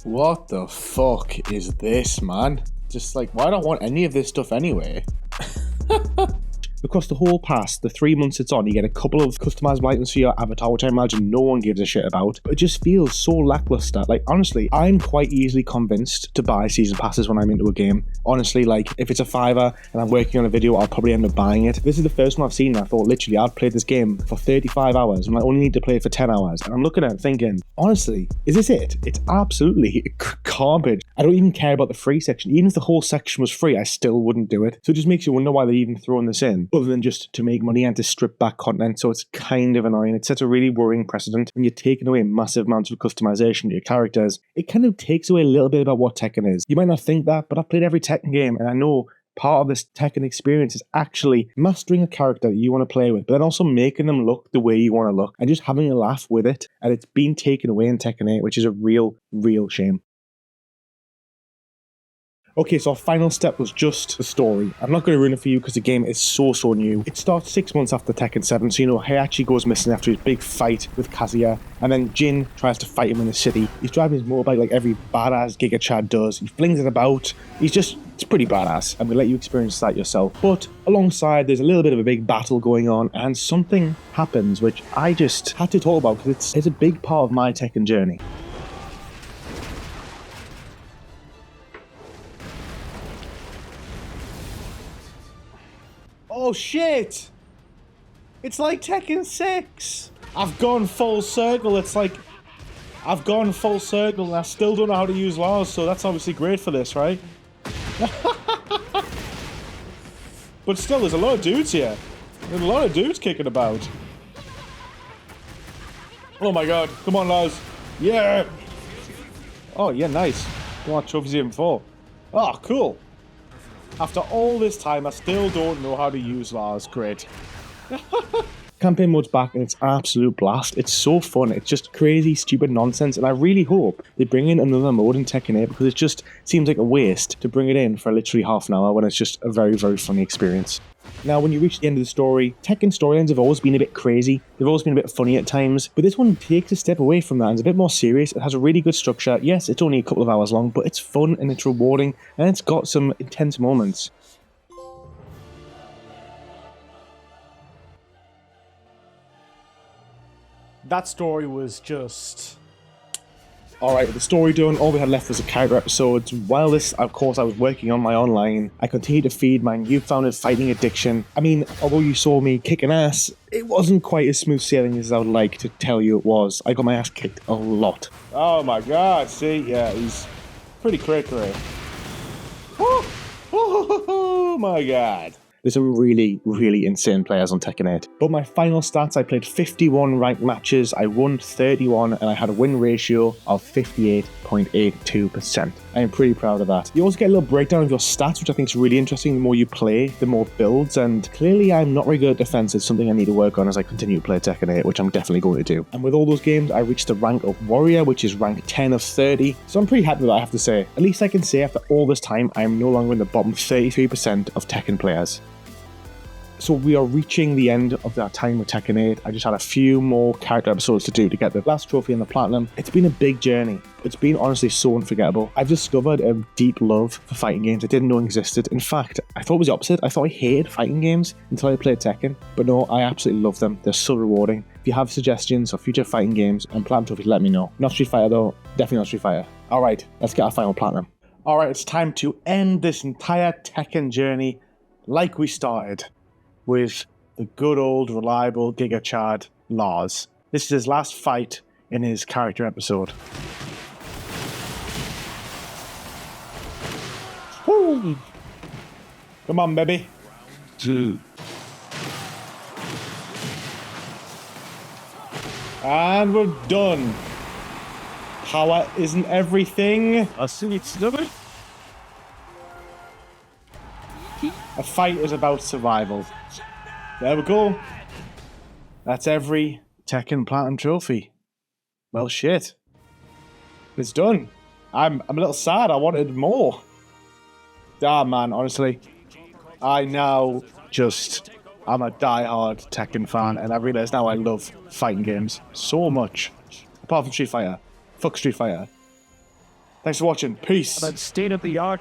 What the fuck is this, man? Just like, why don't I want any of this stuff anyway? Across the whole pass, the 3 months it's on, you get a couple of customizable items for your avatar, which I imagine no one gives a shit about. But it just feels so lackluster. Like, honestly, I'm quite easily convinced to buy season passes when I'm into a game. Honestly, like, if it's a $5 and I'm working on a video, I'll probably end up buying it. This is the first one I've seen, and I thought, literally, I've played this game for 35 hours, and I only need to play it for 10 hours. And I'm looking at it thinking, honestly, is this it? It's absolutely garbage. I don't even care about the free section. Even if the whole section was free, I still wouldn't do it. So it just makes you wonder why they're even throwing this in, other than just to make money and to strip back content. So it's kind of annoying. It sets a really worrying precedent when you're taking away massive amounts of customization to your characters. It kind of takes away a little bit about what Tekken is. You might not think that, but I've played every Tekken game, and I know part of this Tekken experience is actually mastering a character that you want to play with, but then also making them look the way you want to look and just having a laugh with it. And it's been taken away in Tekken 8, which is a real shame. Okay, so our final step was just the story. I'm not going to ruin it for you because the game is so new. It starts 6 months after Tekken 7, so you know, Heihachi goes missing after his big fight with Kazuya, and then Jin tries to fight him in the city. He's driving his motorbike like every badass Giga Chad does. He flings it about. It's pretty badass. I'm going to let you experience that yourself. But alongside, there's a little bit of a big battle going on, and something happens which I just had to talk about because it's a big part of my Tekken journey. Oh shit! It's like Tekken 6! I've gone full circle. It's like I've gone full circle and I still don't know how to use Lars, so that's obviously great for this, right? But still, there's a lot of dudes here. There's a lot of dudes kicking about. Oh my god, come on, Lars. Yeah! Oh, yeah, nice. Don't want trophies even for. Oh, cool. After all this time, I still don't know how to use Lars. Great. Campaign mode's back and it's an absolute blast. It's so fun. It's just crazy, stupid nonsense, and I really hope they bring in another mode in Tekken 8 because it just seems like a waste to bring it in for literally half an hour when it's just a very funny experience. Now, when you reach the end of the story, Tekken storylines have always been a bit crazy. They've always been a bit funny at times, but this one takes a step away from that and is a bit more serious. It has a really good structure. Yes, it's only a couple of hours long, but it's fun and it's rewarding and it's got some intense moments. That story was just... Alright, with the story done, all we had left was the character episodes. While this, of course, I was working on my online, I continued to feed my newfound fighting addiction. I mean, although you saw me kicking ass, it wasn't quite as smooth sailing as I would like to tell you it was. I got my ass kicked a lot. Oh my god, see? Yeah, he's pretty cray-cray. Oh my god. There's some really insane players on Tekken 8. But my final stats, I played 51 ranked matches, I won 31, and I had a win ratio of 58.82%. I am pretty proud of that. You also get a little breakdown of your stats, which I think is really interesting. The more you play, the more builds, and clearly I'm not very good at defense. It's something I need to work on as I continue to play Tekken 8, which I'm definitely going to do. And with all those games, I reached the rank of Warrior, which is rank 10 of 30. So I'm pretty happy with that, I have to say. At least I can say after all this time, I am no longer in the bottom 33% of Tekken players. So we are reaching the end of that time with Tekken 8. I just had a few more character episodes to do to get the last trophy and the platinum. It's been a big journey. It's been honestly so unforgettable. I've discovered a deep love for fighting games I didn't know existed. In fact, I thought it was the opposite. I thought I hated fighting games until I played Tekken. But no, I absolutely love them. They're so rewarding. If you have suggestions for future fighting games and platinum trophies, let me know. Not Street Fighter though. Definitely not Street Fighter. Alright, let's get our final platinum. Alright, it's time to end this entire Tekken journey like we started, with the good old reliable Giga Chad Lars. This is his last fight in his character episode. Woo! Come on, baby. And we're done. Power isn't everything. I see it's never. A fight is about survival. There we go. That's every Tekken Platinum Trophy. Well, shit. It's done. I'm a little sad. I wanted more. Ah, man, honestly. I now just... I'm a die-hard Tekken fan, and I realise now I love fighting games so much. Apart from Street Fighter. Fuck Street Fighter. Thanks for watching. Peace. That state-of-the-art